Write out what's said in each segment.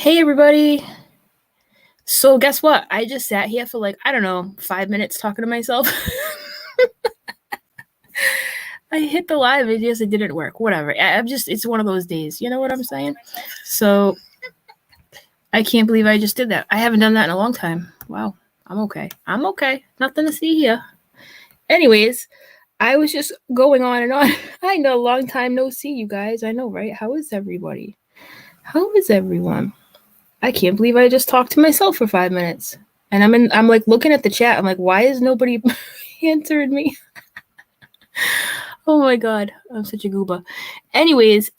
Hey everybody. So guess what? I just sat here for 5 minutes talking to myself. I hit the live, it didn't work. Whatever. It's one of those days. You know what I'm saying? So I can't believe I just did that. I haven't done that in a long time. Wow. I'm okay. Nothing to see here. Anyways, I was just going on and on. I know, long time no see, you guys. I know, right? How is everybody? How is everyone? I can't believe I just talked to myself for 5 minutes. And I'm like looking at the chat. I'm like, why is nobody answering me? Oh my god, I'm such a gooba. Anyways,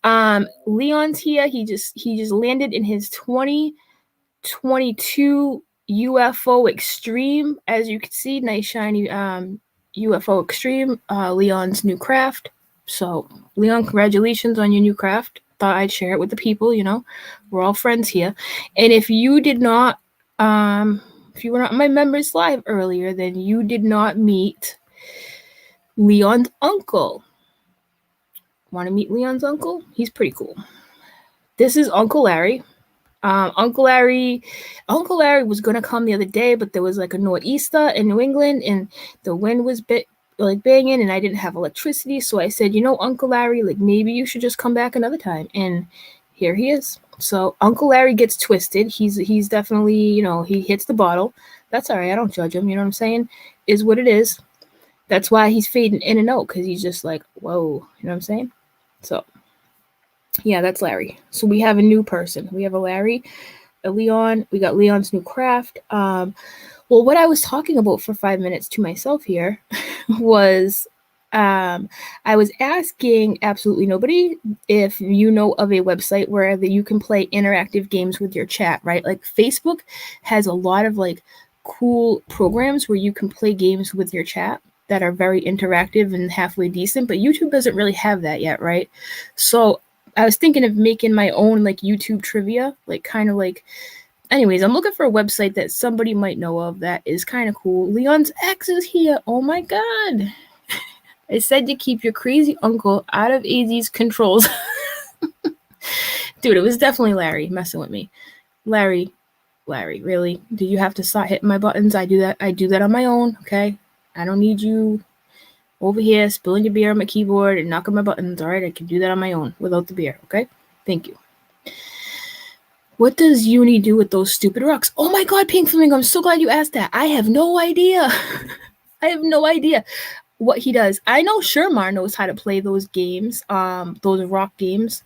Leon's here. He just landed in his 2022 UFO Extreme. As you can see, nice shiny UFO Extreme, Leon's new craft. So, Leon, congratulations on your new craft. Thought I'd share it with the people, you know. We're all friends here. And if you did not, if you were not my members live earlier, then you did not meet Leon's uncle. Want to meet Leon's uncle? He's pretty cool. This is Uncle Larry. Uncle Larry was gonna come the other day, but there was like a nor'easter in New England, and the wind was banging, and I didn't have electricity. So I said, Uncle Larry, maybe you should just come back another time. And here he is. So Uncle Larry gets twisted. He's definitely, he hits the bottle. That's all right. I don't judge him. You know what I'm saying? Is what it is. That's why he's fading in and out, because he's just like, whoa. You know what I'm saying? So, yeah, that's Larry. So we have a new person. We have a Larry, a Leon. We got Leon's new craft. Well, what I was talking about for 5 minutes to myself here was I was asking absolutely nobody if you know of a website where you can play interactive games with your chat, right? Like Facebook has a lot of cool programs where you can play games with your chat that are very interactive and halfway decent, but YouTube doesn't really have that yet, right? So I was thinking of making my own YouTube trivia, anyways, I'm looking for a website that somebody might know of that is kind of cool. Leon's ex is here. Oh my god. I said to keep your crazy uncle out of AZ's controls. Dude, it was definitely Larry messing with me. Larry, really? Do you have to start hitting my buttons? I do that on my own, okay? I don't need you over here spilling your beer on my keyboard and knocking my buttons, all right? I can do that on my own without the beer, okay? Thank you. What does Uni do with those stupid rocks? Oh my god, Pink Flamingo, I'm so glad you asked that. I have no idea. I have no idea what he does. I know Shermar knows how to play those games, those rock games.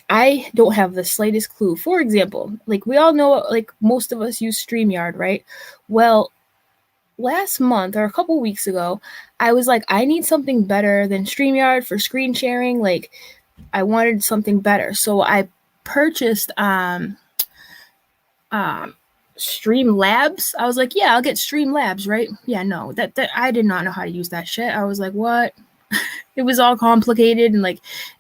I don't have the slightest clue. For example, we all know, most of us use StreamYard, right? Well, last month or a couple weeks ago, I was like, I need something better than StreamYard for screen sharing. I wanted something better. So I purchased Streamlabs. I was like, yeah, I'll get Streamlabs, right? Yeah, no, that I did not know how to use that shit. I was like, what? It was all complicated, and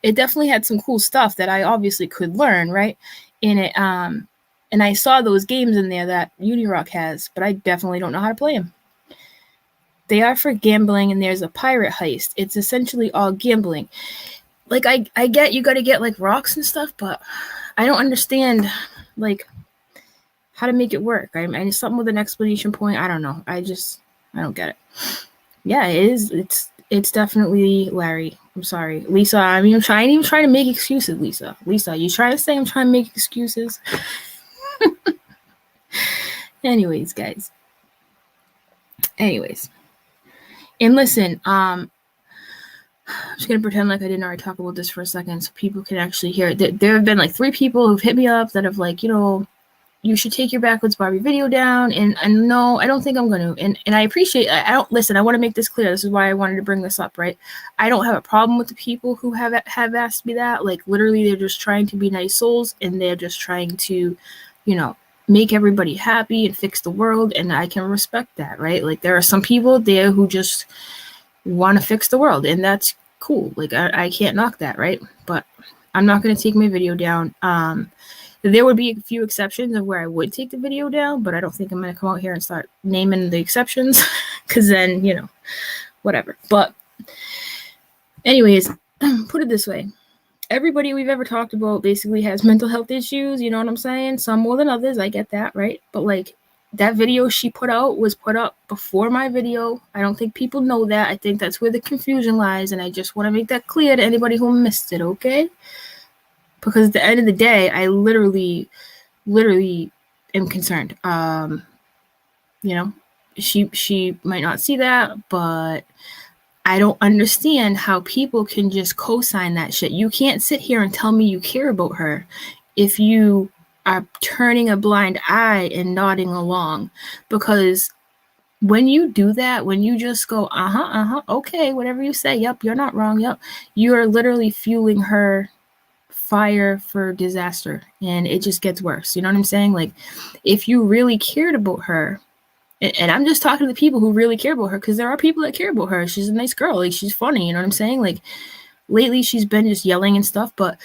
it definitely had some cool stuff that I obviously could learn, right? In it, and I saw those games in there that Unirock has, but I definitely don't know how to play them. They are for gambling, and there's a pirate heist. It's essentially all gambling. I get you got to get rocks and stuff, but I don't understand how to make it work. I mean, something with an explanation point. I don't know. I don't get it. Yeah, it is. It's definitely Larry. I'm sorry, Lisa. I mean, I ain't even trying to make excuses, Lisa. Lisa, you trying to say I'm trying to make excuses? Anyways, guys. Anyways. And listen, I'm just going to pretend like I didn't already talk about this for a second so people can actually hear it. There have been 3 people who've hit me up that have you should take your Backwards Barbie video down. And no, I don't think I'm going to. And I appreciate, I don't, listen, I want to make this clear. This is why I wanted to bring this up, right? I don't have a problem with the people who have asked me that. Literally, they're just trying to be nice souls, and they're just trying to, make everybody happy and fix the world. And I can respect that, right? There are some people there who just want to fix the world, and that's cool. I can't knock that, right? But I'm not going to take my video down. There would be a few exceptions of where I would take the video down, but I don't think I'm going to come out here and start naming the exceptions, because then, whatever. But anyways, put it this way. everybody we've ever talked about basically has mental health issues, you know what I'm saying? Some more than others, I get that, right? But like that video she put out was put up before my video. I don't think people know that. I think that's where the confusion lies, and I just want to make that clear to anybody who missed it, okay? Because at the end of the day, I literally am concerned. You know, she might not see that, but I don't understand how people can just co-sign that shit. You can't sit here and tell me you care about her if you are turning a blind eye and nodding along. Because when you do that, when you just go, okay, whatever you say, yep, you're not wrong, yep, you're literally fueling her fire for disaster, and it just gets worse. You know what I'm saying? Like, if you really cared about her, and I'm just talking to the people who really care about her, because there are people that care about her. She's a nice girl. Like, she's funny. You know what I'm saying? Like, lately she's been just yelling and stuff. But,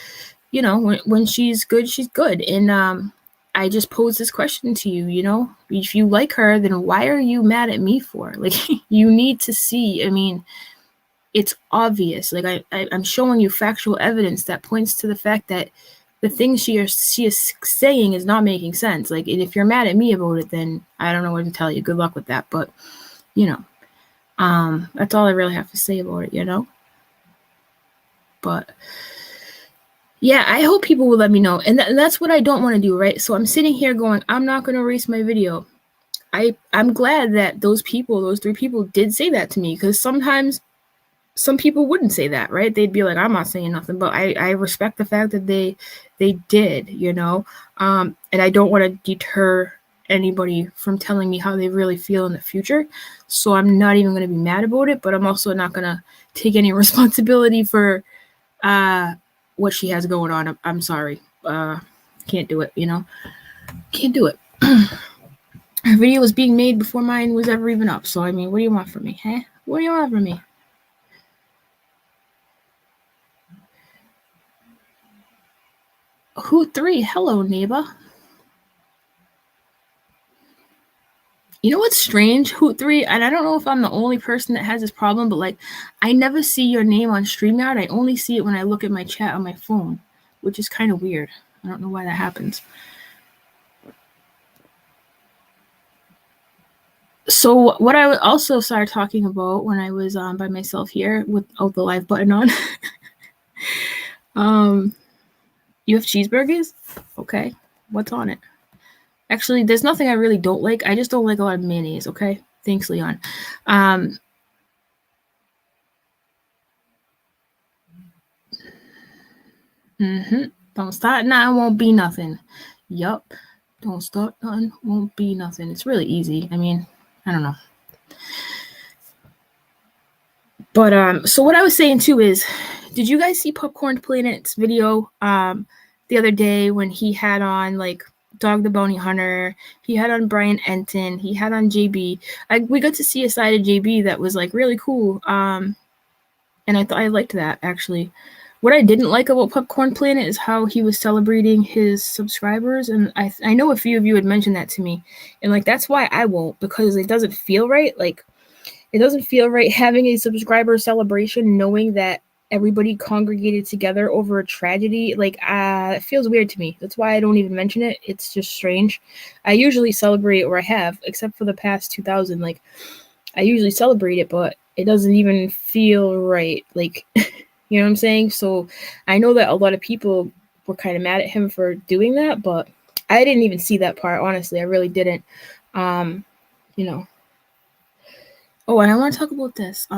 you know, when she's good, she's good. And I just pose this question to you, you know? If you like her, then why are you mad at me for? Like, you need to see. I mean, it's obvious. Like, I'm showing you factual evidence that points to the fact that the things she is saying is not making sense. Like, and if you're mad at me about it, then I don't know what to tell you. Good luck with that. But, you know, that's all I really have to say about it, you know? But, yeah, I hope people will let me know. And that's what I don't want to do, right? So I'm sitting here going, I'm not going to erase my video. I'm glad that those 3 people did say that to me, because sometimes some people wouldn't say that, right? They'd be like, I'm not saying nothing, but I respect the fact that they did, you know? And I don't want to deter anybody from telling me how they really feel in the future. So I'm not even going to be mad about it, but I'm also not going to take any responsibility for what she has going on. I'm sorry. Can't do it, you know? Can't do it. Her video was being made before mine was ever even up. So, I mean, what do you want from me, huh? What do you want from me? Hoot 3, hello, neighbor. You know what's strange, Hoot 3? And I don't know if I'm the only person that has this problem, but like, I never see your name on StreamYard. I only see it when I look at my chat on my phone, which is kind of weird. I don't know why that happens. So what I also started talking about when I was by myself here without the live button on, you have cheeseburgers? Okay. What's on it? Actually, there's nothing I really don't like. I just don't like a lot of mayonnaise, okay? Thanks, Leon. Don't start nothing, won't be nothing. Yup. Don't start nothing, won't be nothing. It's really easy. I mean, I don't know. But so what I was saying too is, did you guys see Popcorn Planet's video the other day when he had on like Dog the Bounty Hunter, he had on Brian Entin, he had on JB. We got to see a side of JB that was like really cool. And I liked that actually. What I didn't like about Popcorn Planet is how he was celebrating his subscribers, and I know a few of you had mentioned that to me, and like that's why I won't, because it doesn't feel right. Like, it doesn't feel right having a subscriber celebration knowing that everybody congregated together over a tragedy. Like, it feels weird to me. That's why I don't even mention it. It's just strange. I usually celebrate, or I have, except for the past 2000. Like, I usually celebrate it, but it doesn't even feel right. Like, you know what I'm saying? So I know that a lot of people were kind of mad at him for doing that, but I didn't even see that part. Honestly, I really didn't. You know. Oh, and I want to talk about this.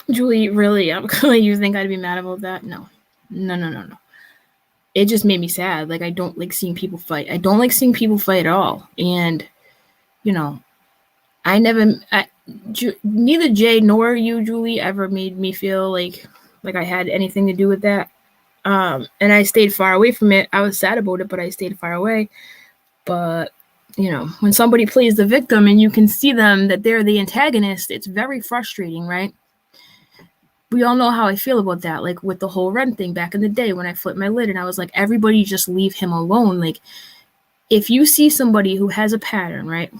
Julie, really? You think I'd be mad about that? No. It just made me sad. Like, I don't like seeing people fight. I don't like seeing people fight at all. And, you know, neither Jay nor you, Julie, ever made me feel like I had anything to do with that. And I stayed far away from it. I was sad about it, but I stayed far away. But, you know, when somebody plays the victim and you can see them that they're the antagonist, it's very frustrating, right? We all know how I feel about that, like with the whole Ren thing back in the day when I flipped my lid and I was like, everybody just leave him alone. Like, if you see somebody who has a pattern, right?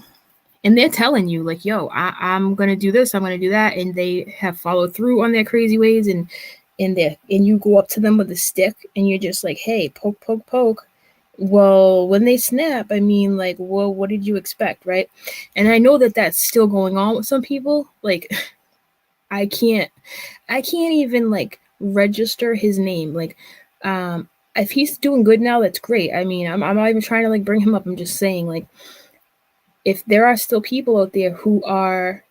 And they're telling you, like, yo, I'm going to do this, I'm going to do that. And they have followed through on their crazy ways. And you go up to them with a stick and you're just like, hey, poke, poke, poke. Well, when they snap, I mean, like, well, what did you expect, right? And I know that that's still going on with some people. Like, I can't even, like, register his name. Like, if he's doing good now, that's great. I mean, I'm not even trying to, like, bring him up. I'm just saying, like, if there are still people out there who are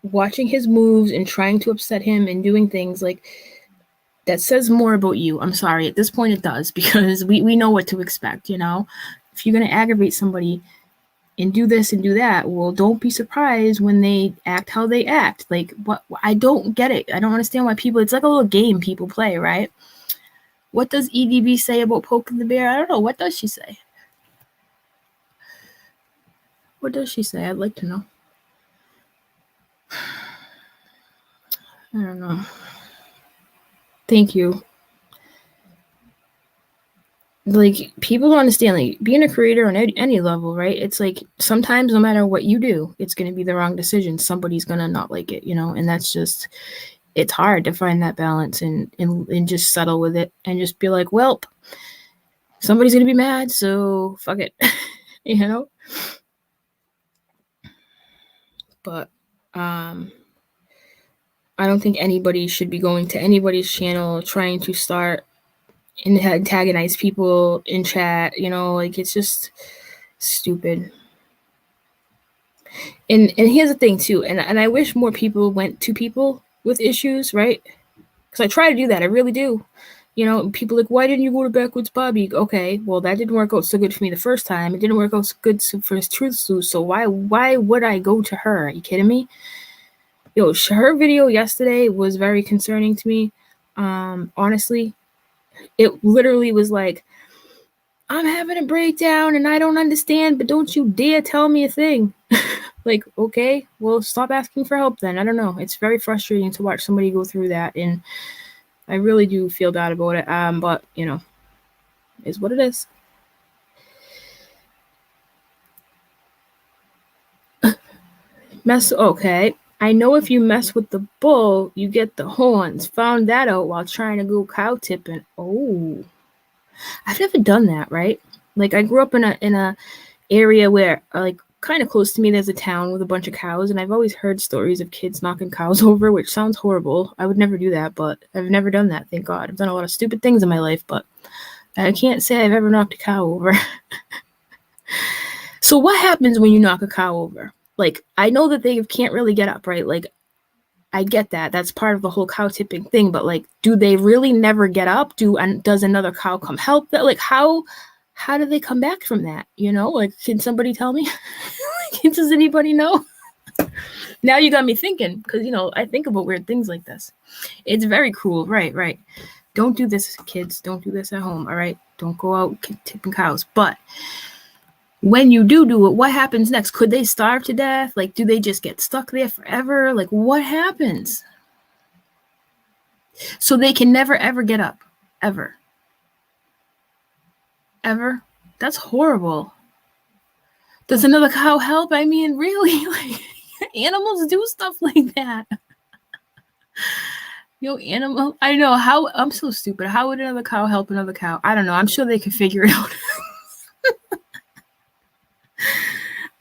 watching his moves and trying to upset him and doing things, like, that says more about you. I'm sorry. At this point, it does, because we know what to expect, you know? If you're going to aggravate somebody and do this and do that, well, don't be surprised when they act how they act. Like, what? I don't get it. I don't understand why people, it's like a little game people play, right? What does EDB say about poking the bear? I don't know. What does she say? What does she say? I'd like to know. I don't know. Thank you. Like, people don't understand, like, being a creator on any level, right? It's like, sometimes no matter what you do, it's going to be the wrong decision. Somebody's going to not like it, you know? And that's just, it's hard to find that balance and just settle with it and just be like, well, somebody's going to be mad, so fuck it, you know? But I don't think anybody should be going to anybody's channel trying to start and antagonize people in chat, you know? Like, it's just stupid. And here's the thing too, and I wish more people went to people with issues, right? Because I try to do that, I really do. You know, people like, why didn't you go to Backwoods Bobby? Okay, well, that didn't work out so good for me the first time. It didn't work out so good for his Truth Sleuth, so why would I go to her? Are you kidding me? Yo, her video yesterday was very concerning to me. Honestly, it literally was like, I'm having a breakdown and I don't understand, but don't you dare tell me a thing. Like, okay, well, stop asking for help then. I don't know. It's very frustrating to watch somebody go through that, and I really do feel bad about it. But, you know, it's what it is. Okay. I know if you mess with the bull, you get the horns. Found that out while trying to go cow tipping. Oh, I've never done that, right? Like, I grew up in a area where, like, kind of close to me, there's a town with a bunch of cows, and I've always heard stories of kids knocking cows over, which sounds horrible. I would never do that, but I've never done that, thank God. I've done a lot of stupid things in my life, but I can't say I've ever knocked a cow over. So what happens when you knock a cow over? Like, I know that they can't really get up, right? Like, I get that. That's part of the whole cow tipping thing, but, like, do they really never get up? Does another cow come help that? Like, how do they come back from that? You know, like, can somebody tell me? Does anybody know? Now you got me thinking, because, you know, I think about weird things like this. It's very cruel. Right. Don't do this, kids. Don't do this at home, all right? Don't go out tipping cows. But when you do it, what happens next? Could they starve to death? Like, do they just get stuck there forever? Like, what happens? So they can never, ever get up. Ever. Ever? That's horrible. Does another cow help? I mean, really? Like, animals do stuff like that. Yo, animal. I know. I'm so stupid. How would another cow help another cow? I don't know. I'm sure they could figure it out.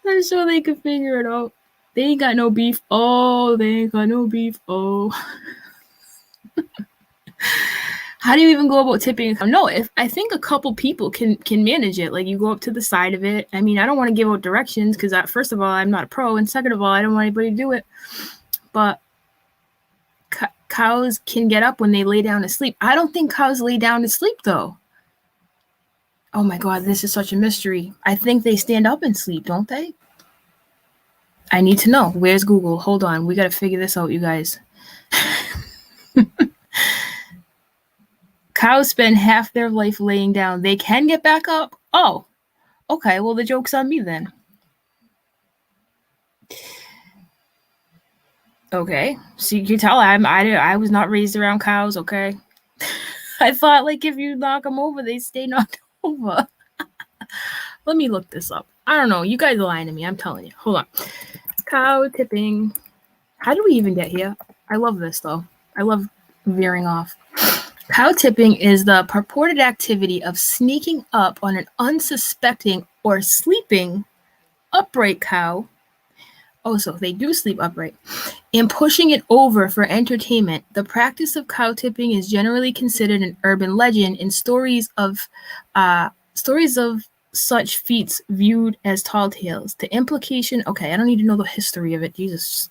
I'm sure they could figure it out. They ain't got no beef. Oh, they ain't got no beef. Oh. How do you even go about tipping? No, I think a couple people can manage it. Like, you go up to the side of it. I mean, I don't want to give out directions because, first of all, I'm not a pro, and second of all, I don't want anybody to do it. But cows can get up when they lay down to sleep. I don't think cows lay down to sleep, though. Oh my God, this is such a mystery. I think they stand up and sleep, don't they? I need to know. Where's Google? Hold on. We got to figure this out, you guys. Cows spend half their life laying down. They can get back up? Oh, okay. Well, the joke's on me then. Okay. So you can tell I was not raised around cows, okay? I thought, like, if you knock them over, they stay knocked over. Let me look this up. I don't know. You guys are lying to me. I'm telling you. Hold on. Cow tipping. How did we even get here? I love this, though. I love veering off. Cow tipping is the purported activity of sneaking up on an unsuspecting or sleeping upright cow. Oh, so they do sleep upright. And pushing it over for entertainment. The practice of cow tipping is generally considered an urban legend, and stories of such feats viewed as tall tales. The implication. Okay, I don't need to know the history of it. Jesus,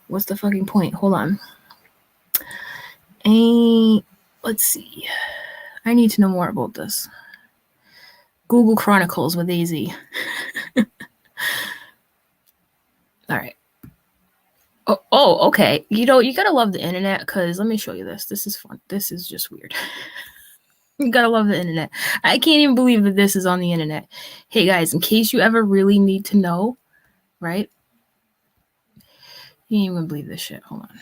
what's the fucking point? Hold on. Let's see. I need to know more about this. Google Chronicles with AZ. All right. Oh, okay. You gotta love the internet, because let me show you this. This is fun. This is just weird. You gotta love the internet. I can't even believe that this is on the internet. Hey, guys, in case you ever really need to know, right? You can't even believe this shit. Hold on.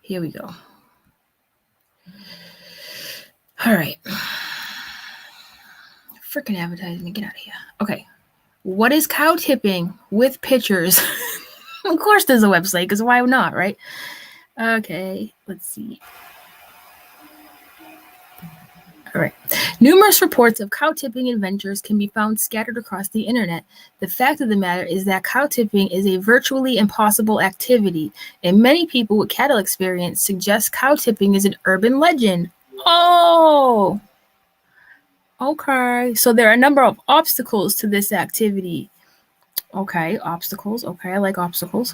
Here we go. All right. Freaking advertising. Get out of here. Okay. What is cow tipping with pictures? Of course there's a website, because why not, right? Okay, let's see. All right. Numerous reports of cow tipping adventures can be found scattered across the internet. The fact of the matter is that cow tipping is a virtually impossible activity, and many people with cattle experience suggest cow tipping is an urban legend. Oh! Okay, so there are a number of obstacles to this activity. Okay, obstacles. Okay, I like obstacles.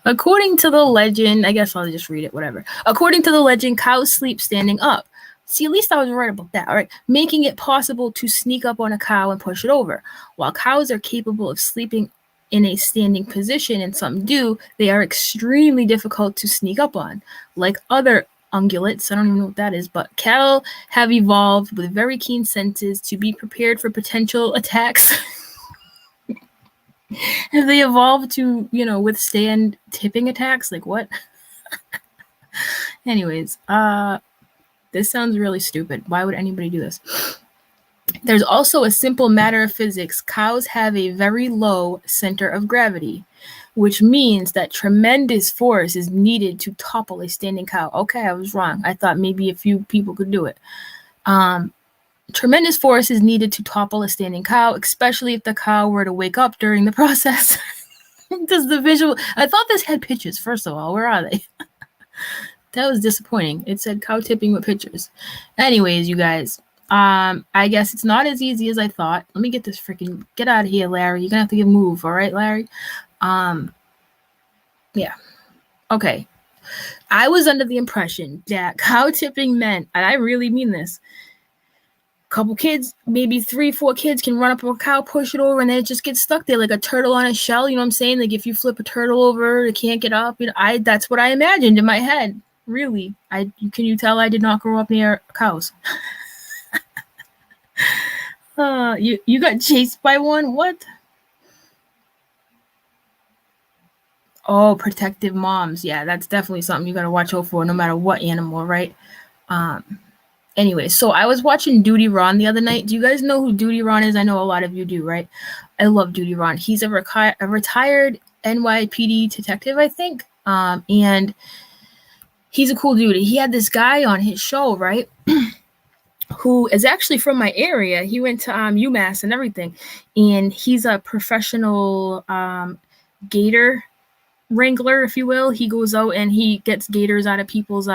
According to the legend, I guess I'll just read it, whatever. According to the legend, cows sleep standing up. See, at least I was right about that, all right? Making it possible to sneak up on a cow and push it over. While cows are capable of sleeping in a standing position, and some do, they are extremely difficult to sneak up on. Like other ungulates, I don't even know what that is, but cattle have evolved with very keen senses to be prepared for potential attacks. Have they evolved to, withstand tipping attacks? Like what? Anyways, this sounds really stupid. Why would anybody do this? There's also a simple matter of physics. Cows have a very low center of gravity, which means that tremendous force is needed to topple a standing cow. Okay, I was wrong. I thought maybe a few people could do it. Tremendous force is needed to topple a standing cow, especially if the cow were to wake up during the process. Does the visual... I thought this had pictures, first of all. Where are they? That was disappointing. It said cow tipping with pictures. Anyways, you guys, I guess it's not as easy as I thought. Let me get this freaking... Get out of here, Larry. You're going to have to move, all right, Larry? Yeah. Okay. I was under the impression that cow tipping meant, and I really mean this, couple kids, maybe 3-4 kids can run up a cow, push it over, and then it just gets stuck there like a turtle on a shell. You know what I'm saying? Like if you flip a turtle over, it can't get up. That's what I imagined in my head. Really, can you tell I did not grow up near cows? You got chased by one? What? Oh, protective moms. Yeah, that's definitely something you got to watch out for, no matter what animal, right? Anyway, so I was watching Duty Ron the other night. Do you guys know who Duty Ron is? I know a lot of you do, right? I love Duty Ron. He's a retired NYPD detective, I think. And he's a cool dude. He had this guy on his show, right? Who is actually from my area. He went to UMass and everything. And he's a professional gator wrangler, if you will. He goes out and he gets gators out of people's,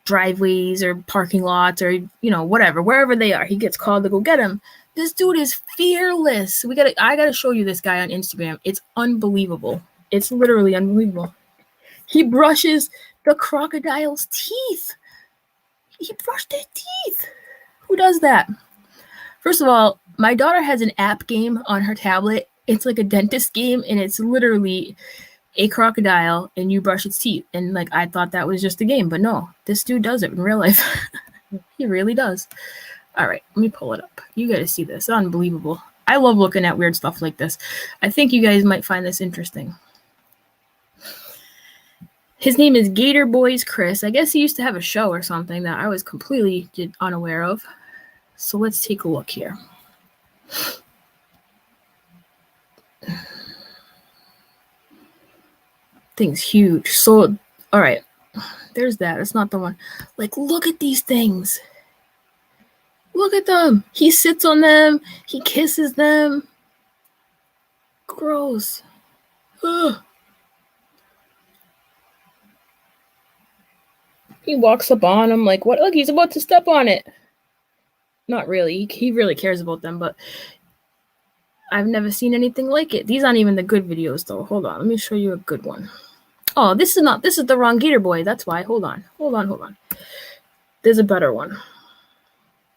driveways or parking lots or, whatever, wherever they are. He gets called to go get them. This dude is fearless. I gotta show you this guy on Instagram. It's unbelievable. It's literally unbelievable. He brushes the crocodile's teeth. He brushed their teeth. Who does that? First of all, my daughter has an app game on her tablet. It's like a dentist game, and it's literally a crocodile and you brush its teeth. And I thought that was just a game, but no, this dude does it in real life. He really does. All right, let me pull it up. You got to see this. It's unbelievable. I love looking at weird stuff like this. I think you guys might find this interesting. His name is Gator Boys Chris. I guess he used to have a show or something that I was completely unaware of. So let's take a look here. Thing's huge. So, all right. There's that. It's not the one. Like, look at these things. Look at them. He sits on them. He kisses them. Gross. Ugh. He walks up on him like, what? Look, he's about to step on it. Not really. He really cares about them, but I've never seen anything like it. These aren't even the good videos, though. Hold on. Let me show you a good one. Oh, this is the wrong Gator Boy. That's why. Hold on. There's a better one.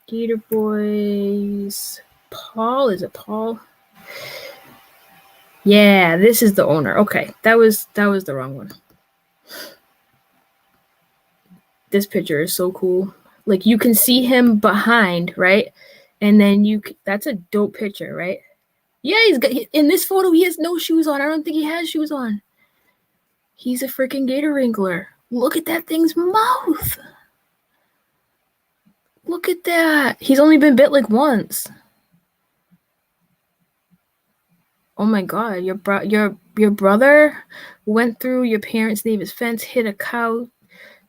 Gator Boys. Paul? Is it Paul? Yeah, this is the owner. Okay, that was the wrong one. This picture is so cool. Like, you can see him behind, right? And then that's a dope picture, right? Yeah, in this photo, he has no shoes on. I don't think he has shoes on. He's a freaking gator wrangler. Look at that thing's mouth. Look at that. He's only been bit like once. Oh my God, your brother went through your parents' neighbor's fence, hit a cow,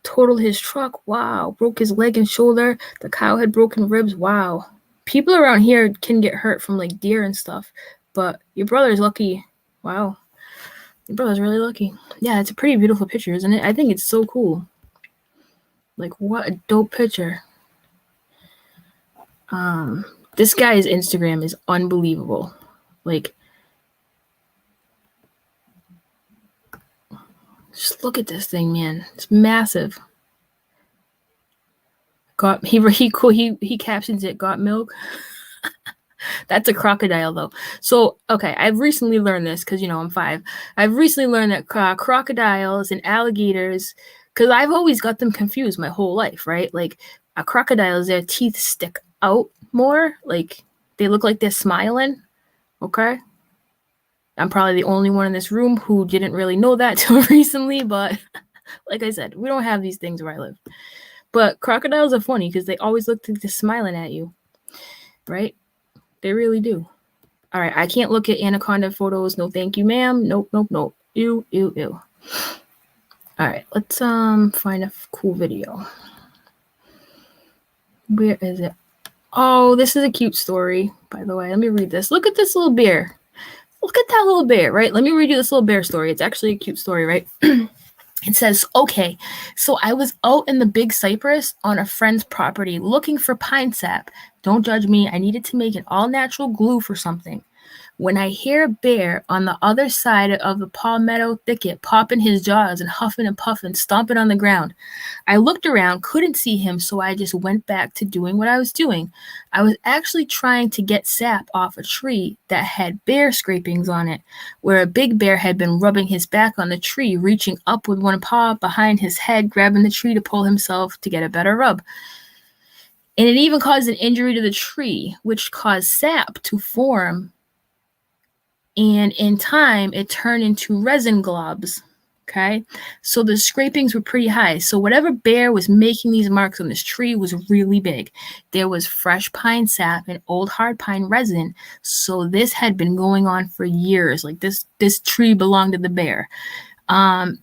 totaled his truck. Wow. Broke his leg and shoulder. The cow had broken ribs. Wow. People around here can get hurt from like deer and stuff, but your brother's lucky. Wow. Your brother's really lucky. Yeah, it's a pretty beautiful picture, isn't it? I think it's so cool. Like, what a dope picture. This guy's Instagram is unbelievable. Like, just look at this thing, man. It's massive. He captions it, got milk. That's a crocodile, though. So, okay, I've recently learned this because, I'm 5. I've recently learned that crocodiles and alligators, because I've always got them confused my whole life, right? Like, crocodiles, their teeth stick out more. Like, they look like they're smiling, okay? I'm probably the only one in this room who didn't really know that till recently, but like I said, we don't have these things where I live. But crocodiles are funny because they always look like they're smiling at you, right? They really do. All right, I can't look at anaconda photos. No, thank you, ma'am. Nope. Ew. All right, let's find a cool video. Where is it? Oh, this is a cute story, by the way. Let me read this. Look at this little bear. Look at that little bear, right? Let me read you this little bear story. It's actually a cute story, right? It says, okay, so I was out in the big cypress on a friend's property looking for pine sap. Don't judge me. I needed to make an all-natural glue for something. When I hear a bear on the other side of the palmetto thicket popping his jaws and huffing and puffing, stomping on the ground. I looked around, couldn't see him, so I just went back to doing what I was doing. I was actually trying to get sap off a tree that had bear scrapings on it, where a big bear had been rubbing his back on the tree, reaching up with one paw behind his head, grabbing the tree to pull himself to get a better rub. And it even caused an injury to the tree, which caused sap to form. And in time, it turned into resin globs, okay? So the scrapings were pretty high. So whatever bear was making these marks on this tree was really big. There was fresh pine sap and old hard pine resin. So this had been going on for years. Like this tree belonged to the bear.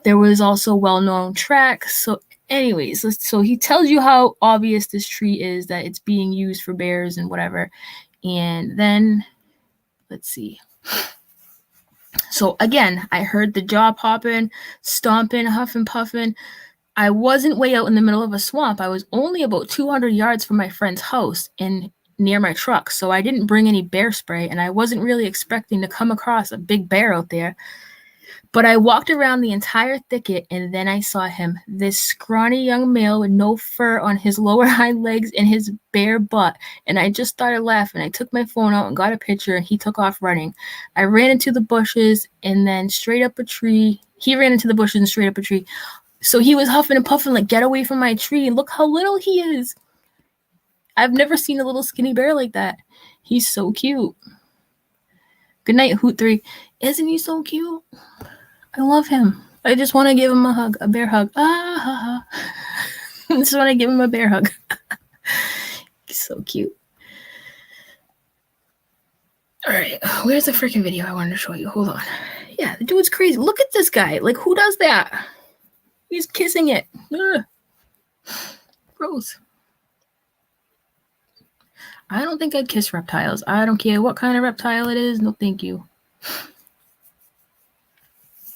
There was also well-known tracks. So anyways, so he tells you how obvious this tree is, that it's being used for bears and whatever. And then, let's see. So again, I heard the jaw popping, stomping, huffing, puffing. I wasn't way out in the middle of a swamp. I was only about 200 yards from my friend's house and near my truck. So I didn't bring any bear spray, and I wasn't really expecting to come across a big bear out there. But I walked around the entire thicket, and then I saw him, this scrawny young male with no fur on his lower hind legs and his bare butt. And I just started laughing. I took my phone out and got a picture, and he took off running. I ran into the bushes and then straight up a tree. He ran into the bushes and straight up a tree. So he was huffing and puffing like, get away from my tree. Look how little he is. I've never seen a little skinny bear like that. He's so cute. Good night, Hoot 3. Isn't he so cute? I love him. I just want to give him a hug, a bear hug. I just want to give him a bear hug. He's so cute. All right, where's the freaking video I wanted to show you? Hold on. Yeah, the dude's crazy. Look at this guy. Like, who does that? He's kissing it. Ugh. Gross. I don't think I'd kiss reptiles. I don't care what kind of reptile it is. No, thank you.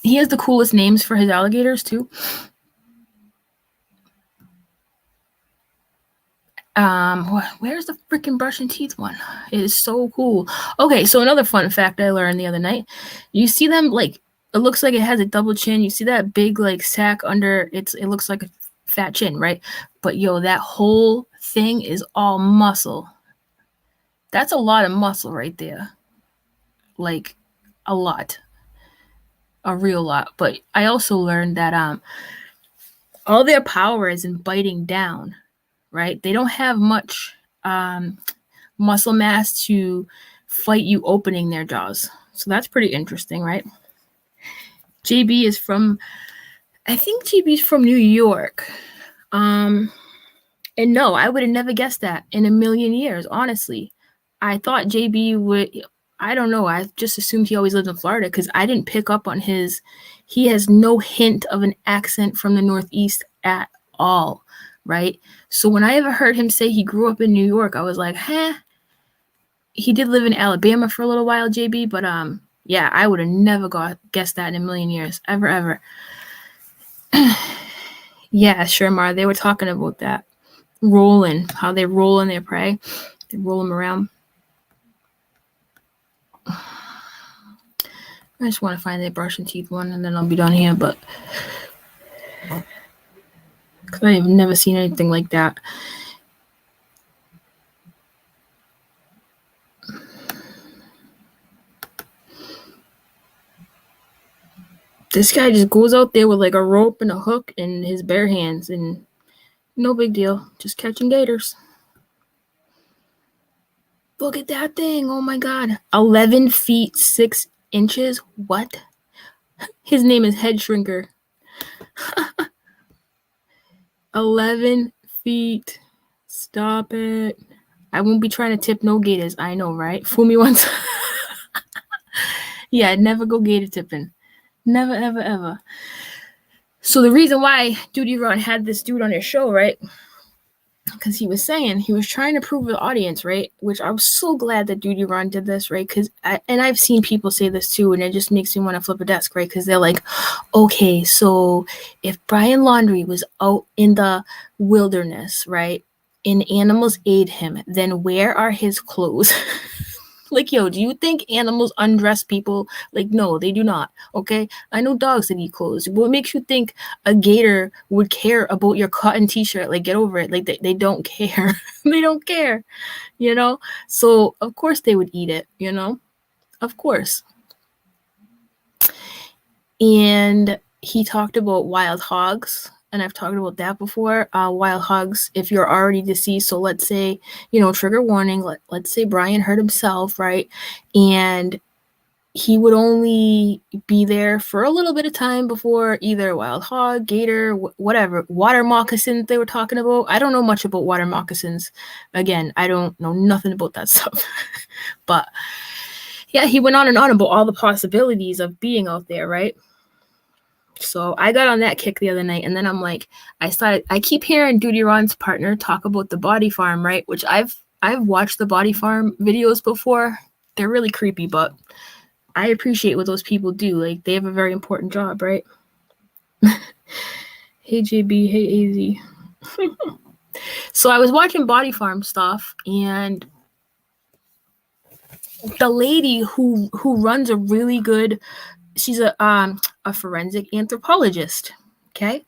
He has the coolest names for his alligators, too. Where's the freaking brushing teeth one? It is so cool. Okay, so another fun fact I learned the other night. You see them, like, it looks like it has a double chin. You see that big, like, sack under it looks like a fat chin, right? But, yo, that whole thing is all muscle. That's a lot of muscle right there. Like, a lot. A real lot. But I also learned that all their power is in biting down, right? They don't have much muscle mass to fight you opening their jaws. So that's pretty interesting, right? JB is from, I think JB's from New York. And no, I would have never guessed that in a million years, honestly. I thought JB would, I don't know, I just assumed he always lived in Florida because I didn't pick up on he has no hint of an accent from the Northeast at all, right? So when I ever heard him say he grew up in New York, I was like, he did live in Alabama for a little while, JB, but yeah, I would have never guessed that in a million years, ever. Yeah, sure, Mar, they were talking about that. Rolling, how they roll in their prey. They roll them around. I just want to find the brush and teeth one, and then I'll be done here, but because I've never seen anything like that. This guy just goes out there with like a rope and a hook in his bare hands, and no big deal, just catching gators. Look at that thing. Oh my God. 11 feet 6 inches. What? His name is Head Shrinker. 11 feet. Stop it. I won't be trying to tip no gators. I know, right? Fool me once. Yeah, never go gator tipping. Never, ever. So the reason why Duty Ron had this dude on his show, right? Because he was trying to prove to the audience, right? Which I was so glad that Duty Ron did this, right? Because I've seen people say this too, and it just makes me want to flip a desk, right? Because they're like, okay, so if Brian Laundrie was out in the wilderness, right, and animals ate him, then where are his clothes? Like, yo, do you think animals undress people? Like, no, they do not, okay? I know dogs that eat clothes. What makes you think a gator would care about your cotton t-shirt? Like, get over it. Like, they don't care. They don't care, you know? So, of course they would eat it, you know? Of course. And he talked about wild hogs. And I've talked about that before. Wild hogs, if you're already deceased, so let's say, you know, trigger warning, let's say Brian hurt himself, right? And he would only be there for a little bit of time before either wild hog, gator, whatever, water moccasin they were talking about. I don't know much about water moccasins. Again, I don't know nothing about that stuff. But yeah, he went on and on about all the possibilities of being out there, right? So I got on that kick the other night, and then I'm like, I keep hearing Duty Ron's partner talk about the body farm, right? Which I've watched the body farm videos before. They're really creepy, but I appreciate what those people do. Like, they have a very important job, right? Hey JB, hey AZ. So I was watching body farm stuff, and the lady who runs a really good, she's a forensic anthropologist, okay?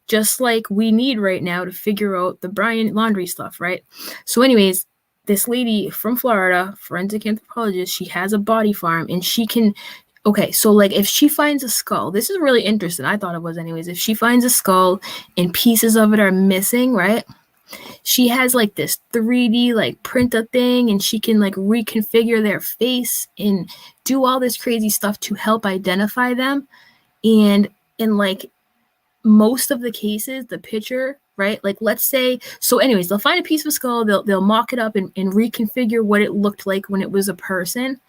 Just like we need right now to figure out the Brian Laundrie stuff, right? So anyways, this lady from Florida, forensic anthropologist, she has a body farm, and she can, okay, so like if she finds a skull, this is really interesting, I thought it was anyways, if she finds a skull and pieces of it are missing, right? She has like this 3D like printer thing, and she can like reconfigure their face and do all this crazy stuff to help identify them. And in like most of the cases, the picture right? Like, let's say, so anyways, they'll find a piece of a skull, they'll mock it up and reconfigure what it looked like when it was a person.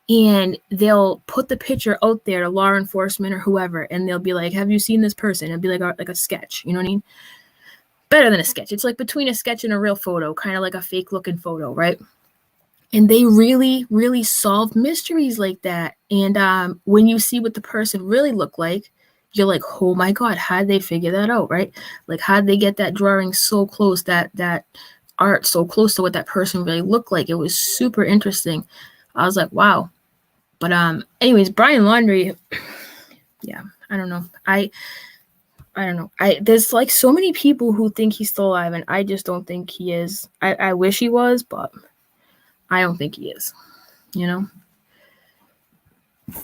And they'll put the picture out there to law enforcement or whoever, and they'll be like, have you seen this person? It'll be like a sketch, you know what I mean? Better than a sketch. It's like between a sketch and a real photo, kind of like a fake looking photo, right? And they really, really solve mysteries like that. And when you see what the person really looked like, you're like, oh my God, how'd they figure that out, right? Like, how'd they get that drawing so close, that art so close to what that person really looked like? It was super interesting. I was like, wow. But anyways, Brian Laundrie, yeah, I don't know. I don't know. There's like so many people who think he's still alive, and I just don't think he is. I wish he was, but I don't think he is. You know?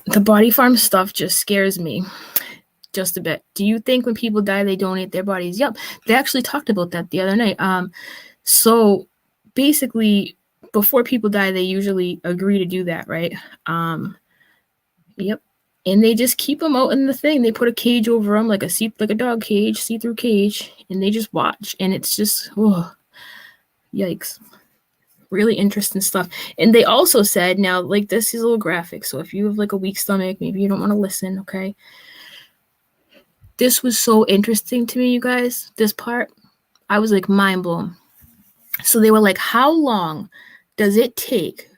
The body farm stuff just scares me just a bit. Do you think when people die they donate their bodies? Yep. They actually talked about that the other night. So basically before people die, they usually agree to do that, right? Yep. And they just keep them out in the thing. They put a cage over them, like a dog cage, see-through cage, and they just watch. And it's just, oh, yikes. Really interesting stuff. And they also said, now, like, this is a little graphic, so if you have like a weak stomach, maybe you don't want to listen, okay? This was so interesting to me, you guys. This part, I was like mind blown. So they were like, how long does it take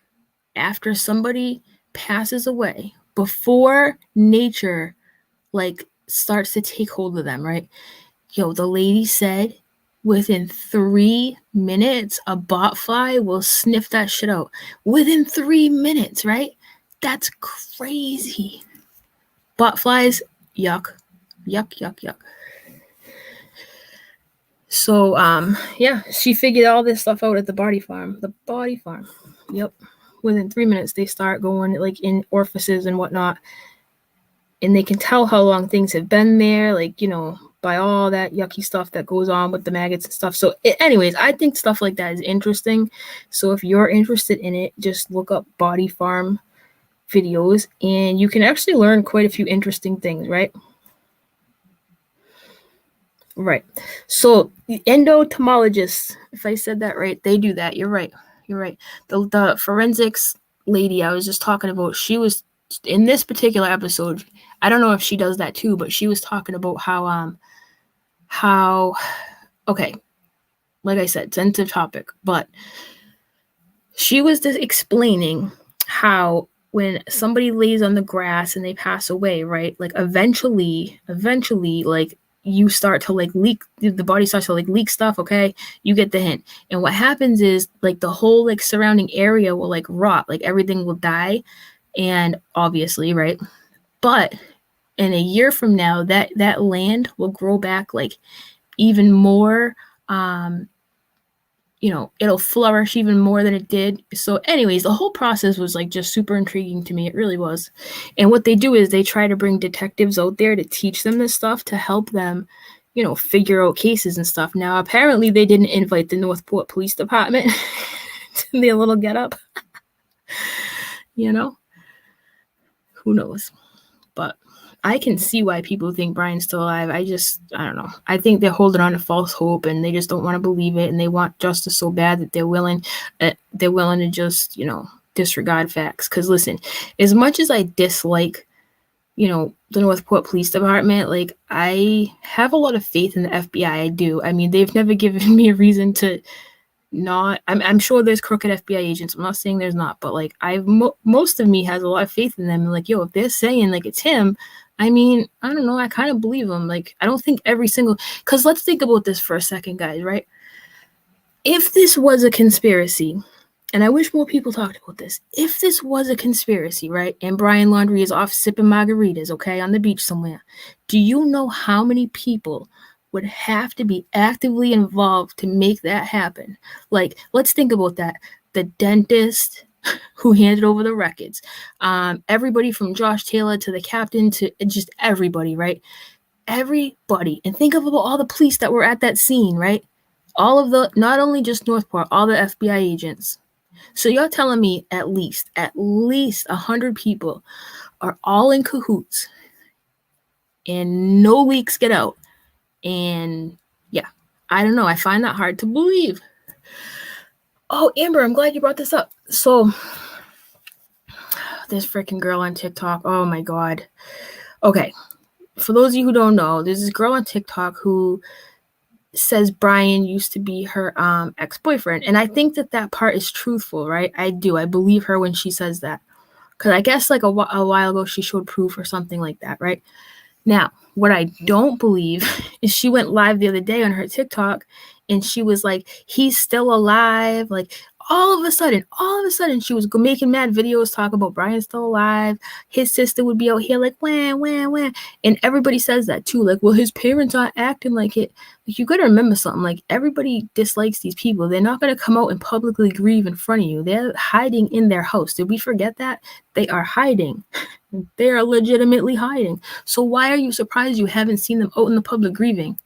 after somebody passes away before nature like starts to take hold of them, right? Yo, the lady said within 3 minutes a botfly will sniff that shit out. Within 3 minutes, right? That's crazy. Botflies, yuck. Yuck, yuck, yuck. So, yeah, she figured all this stuff out at the body farm. The body farm. Yep. Within 3 minutes, they start going like in orifices and whatnot. And they can tell how long things have been there, like, you know, by all that yucky stuff that goes on with the maggots and stuff. So, anyways, I think stuff like that is interesting. So if you're interested in it, just look up body farm videos, and you can actually learn quite a few interesting things, right? Right. So the endotomologists, if I said that right, they do that. You're right. You're right. The forensics lady I was just talking about, she was in this particular episode. I don't know if she does that too, but she was talking about how okay, like I said, sensitive topic, but she was just explaining how when somebody lays on the grass and they pass away, right? Like eventually, like you start to like leak, the body starts to like leak stuff, okay? You get the hint. And what happens is like the whole like surrounding area will like rot, like everything will die. And obviously, right? But in a year from now, that land will grow back like even more, you know, it'll flourish even more than it did. So anyways, the whole process was like just super intriguing to me. It really was. And what they do is they try to bring detectives out there to teach them this stuff, to help them, you know, figure out cases and stuff. Now, apparently they didn't invite the Northport Police Department to their little get up. You know, who knows? But I can see why people think Brian's still alive. I don't know. I think they're holding on to false hope, and they just don't want to believe it, and they want justice so bad that they're willing to just, you know, disregard facts. Because listen, as much as I dislike, you know, the Northport Police Department, like I have a lot of faith in the FBI. I do. I mean, they've never given me a reason to not. I'm sure there's crooked FBI agents. I'm not saying there's not, but like most of me has a lot of faith in them. And like, yo, if they're saying like it's him, I mean, I don't know. I kind of believe them. Like, I don't think every single, because let's think about this for a second, guys, right? If this was a conspiracy, and I wish more people talked about this, if this was a conspiracy, right, and Brian Laundrie is off sipping margaritas, okay, on the beach somewhere, do you know how many people would have to be actively involved to make that happen? Like, let's think about that. The dentist who handed over the records, everybody from Josh Taylor to the captain to just everybody, right? Everybody. And think of about all the police that were at that scene, right? All of the, not only just Northport, all the FBI agents. So you're telling me at least 100 people are all in cahoots and no leaks get out. And yeah, I don't know. I find that hard to believe. Oh, Amber, I'm glad you brought this up. So, this freaking girl on TikTok. Oh my God. Okay. For those of you who don't know, there's this girl on TikTok who says Brian used to be her ex-boyfriend. And I think that part is truthful, right? I do. I believe her when she says that. Because I guess like a while ago, she showed proof or something like that, right? Now, what I don't believe is she went live the other day on her TikTok and she was like, he's still alive. Like all of a sudden, she was making mad videos talking about Brian's still alive. His sister would be out here like, wham. And everybody says that too. Like, well, his parents aren't acting like it. Like, you got to remember something. Like, everybody dislikes these people. They're not going to come out and publicly grieve in front of you. They're hiding in their house. Did we forget that? They are hiding. They are legitimately hiding. So why are you surprised you haven't seen them out in the public grieving?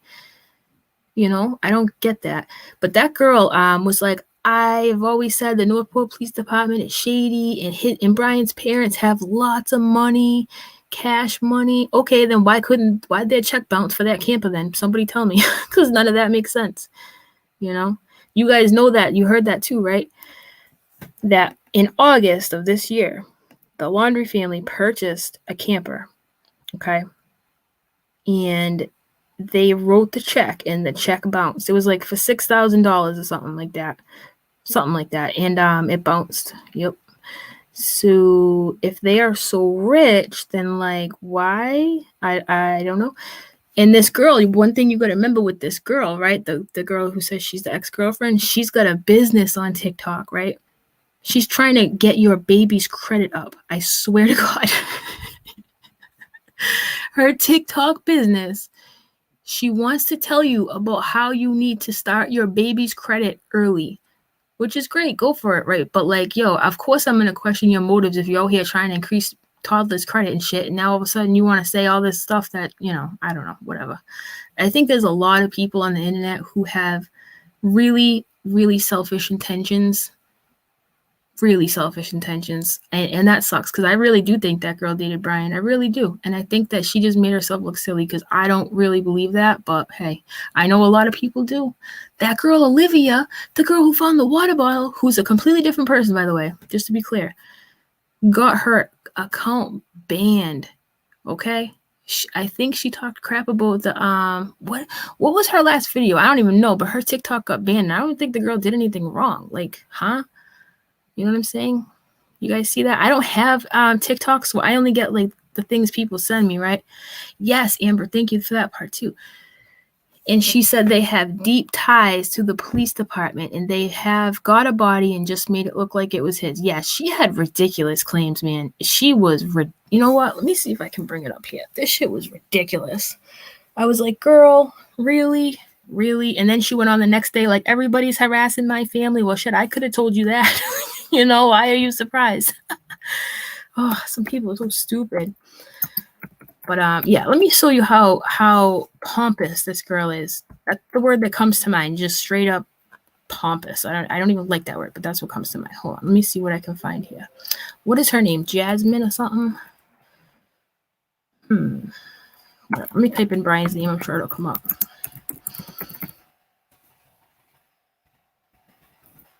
You know, I don't get that. But that girl was like, I've always said the Northport Police Department is shady, and Brian's parents have lots of money, cash money. Okay, then why'd their check bounce for that camper then? Somebody tell me, because none of that makes sense. You know, you guys know that. You heard that too, right? That in August of this year, the Laundrie family purchased a camper, okay? And they wrote the check, and the check bounced. It was like for $6,000 or something like that. And it bounced. Yep. So if they are so rich, then like why? I don't know. And this girl, one thing you got to remember with this girl, right? The girl who says she's the ex-girlfriend, she's got a business on TikTok, right? She's trying to get your baby's credit up. I swear to God. Her TikTok business, she wants to tell you about how you need to start your baby's credit early, which is great. Go for it, right? But like, yo, of course I'm going to question your motives if you're out here trying to increase toddlers' credit and shit. And now all of a sudden you want to say all this stuff that, you know, I don't know, whatever. I think there's a lot of people on the internet who have really, really selfish intentions. And that sucks because I really do think that girl dated Brian. I really do. And I think that she just made herself look silly because I don't really believe that. But hey, I know a lot of people do. That girl Olivia, the girl who found the water bottle, who's a completely different person, by the way, just to be clear, got her account banned. Okay? I think she talked crap about the what was her last video? I don't even know, but her TikTok got banned. I don't think the girl did anything wrong. Like, huh? You know what I'm saying? You guys see that? I don't have TikTok, so I only get like the things people send me, right? Yes, Amber, thank you for that part too. And she said they have deep ties to the police department and they have got a body and just made it look like it was his. Yeah, she had ridiculous claims, man. She was, you know what? Let me see if I can bring it up here. This shit was ridiculous. I was like, girl, really? Really? And then she went on the next day like, everybody's harassing my family. Well, shit, I could have told you that. You know, why are you surprised? Oh, some people are so stupid. But yeah, let me show you how pompous this girl is. That's the word that comes to mind, just straight up pompous. I don't even like that word, but that's what comes to mind. Hold on, let me see what I can find here. What is her name? Jasmine or something? Let me type in Brian's name. I'm sure it'll come up.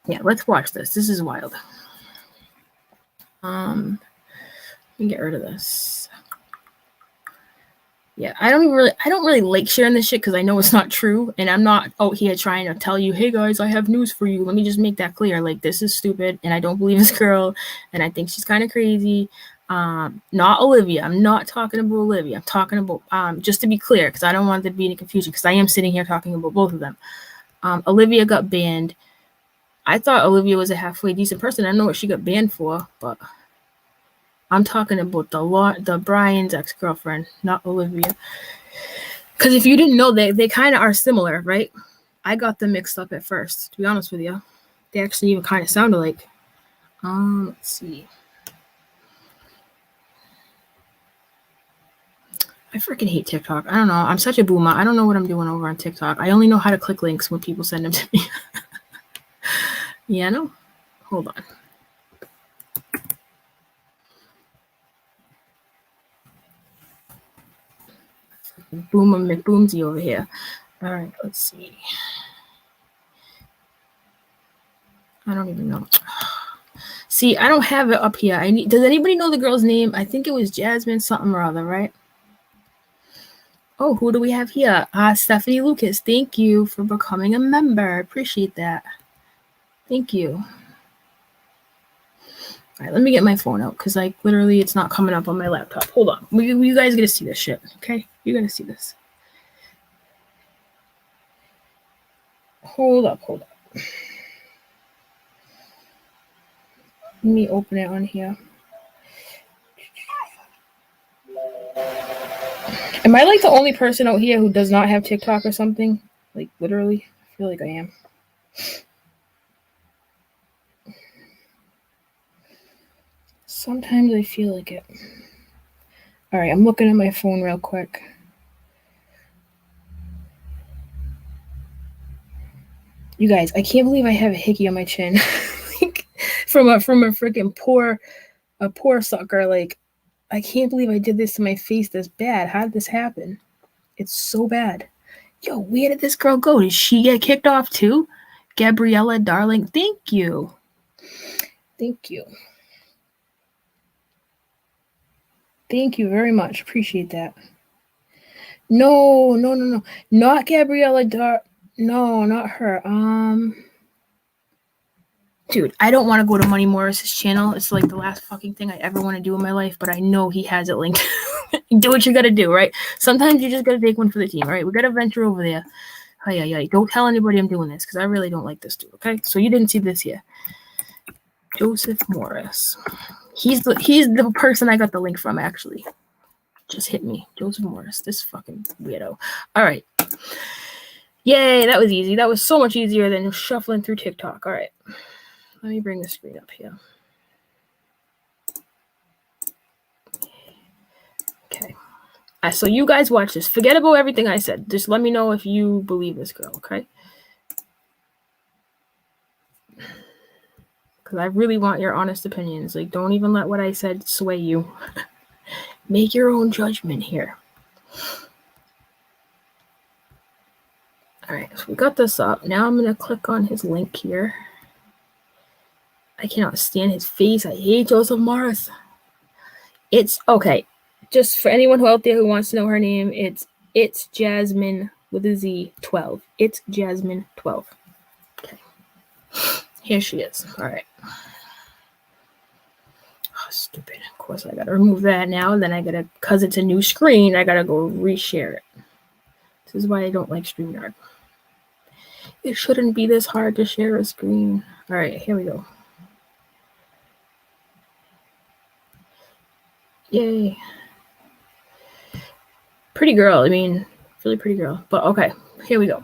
Yeah, let's watch this. This is wild. Let me get rid of this. Yeah, I don't really like sharing this shit because I know it's not true, and I'm not out here trying to tell you, hey guys, I have news for you. Let me just make that clear. Like, this is stupid, and I don't believe this girl, and I think she's kind of crazy. Not Olivia. I'm not talking about Olivia. I'm talking about just to be clear, because I don't want there to be any confusion, because I am sitting here talking about both of them. Olivia got banned. I thought Olivia was a halfway decent person. I don't know what she got banned for, but I'm talking about the Brian's ex-girlfriend, not Olivia. Because if you didn't know, they kind of are similar, right? I got them mixed up at first, to be honest with you. They actually even kind of sound alike. Let's see. I freaking hate TikTok. I don't know. I'm such a boomer. I don't know what I'm doing over on TikTok. I only know how to click links when people send them to me. Yeah, no? Hold on. Boomer McBoomsy over here. All right, let's see. I don't even know. See, I don't have it up here. Does anybody know the girl's name? I think it was Jasmine something or other, right? Oh, who do we have here? Stephanie Lucas. Thank you for becoming a member. Appreciate that. Thank you. All right, let me get my phone out because, like, literally it's not coming up on my laptop. Hold on. You guys gonna see this shit, okay? You're gonna see this. Hold up. Let me open it on here. Am I like the only person out here who does not have TikTok or something? Like, literally? I feel like I am. Sometimes I feel like it. All right, I'm looking at my phone real quick. You guys, I can't believe I have a hickey on my chin. Like, from a freaking poor sucker. Like, I can't believe I did this to my face this bad. How did this happen? It's so bad. Yo, where did this girl go? Did she get kicked off too? Gabriella, darling, thank you. Thank you. Thank you very much. Appreciate that. No. Not Gabriella No, not her. Dude, I don't want to go to Money Morris's channel. It's like the last fucking thing I ever want to do in my life, but I know he has it linked. Do what you gotta do, right? Sometimes you just gotta take one for the team, all right? We gotta venture over there. Hey. Don't tell anybody I'm doing this because I really don't like this dude, okay? So you didn't see this here. Joseph Morris. He's the person I got the link from, actually. Just hit me. Joseph Morris. This fucking weirdo. All right. Yay, that was easy. That was so much easier than shuffling through TikTok. All right. Let me bring the screen up here. Okay. So you guys watch this. Forget about everything I said. Just let me know if you believe this girl, okay? Because I really want your honest opinions. Like, don't even let what I said sway you. Make your own judgment here. All right, so we got this up. Now I'm going to click on his link here. I cannot stand his face. I hate Joseph Morris. It's, okay, just for anyone out there who wants to know her name, it's Jasmine with a Z 12. It's Jasmine 12. Okay. Here she is. All right. Oh, stupid. Of course, I got to remove that now. And then I got to, because it's a new screen, I got to go reshare it. This is why I don't like StreamYard. It shouldn't be this hard to share a screen. All right, here we go. Yay. Pretty girl. I mean, really pretty girl. But okay, here we go.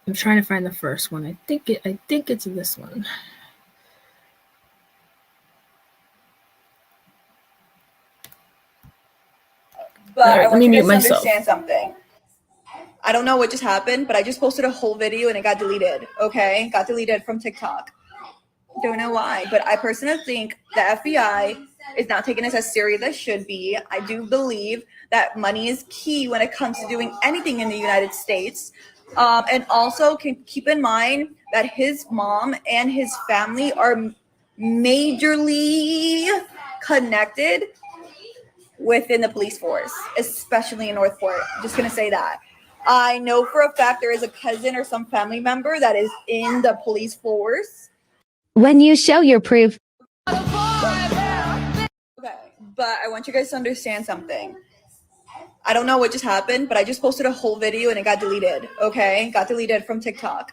I'm trying to find the first one. I think it's this one. But right, I want you guys to understand something. I don't know what just happened, but I just posted a whole video and it got deleted, okay? Got deleted from TikTok. Don't know why, but I personally think the FBI is not taking this as serious as it should be. I do believe that money is key when it comes to doing anything in the United States. And also can keep in mind that his mom and his family are majorly connected within the police force, especially in Northport. I'm just going to say that. I know for a fact there is a cousin or some family member that is in the police force. When you show your proof. Okay, but I want you guys to understand something. I don't know what just happened, but I just posted a whole video and it got deleted, okay? Got deleted from TikTok.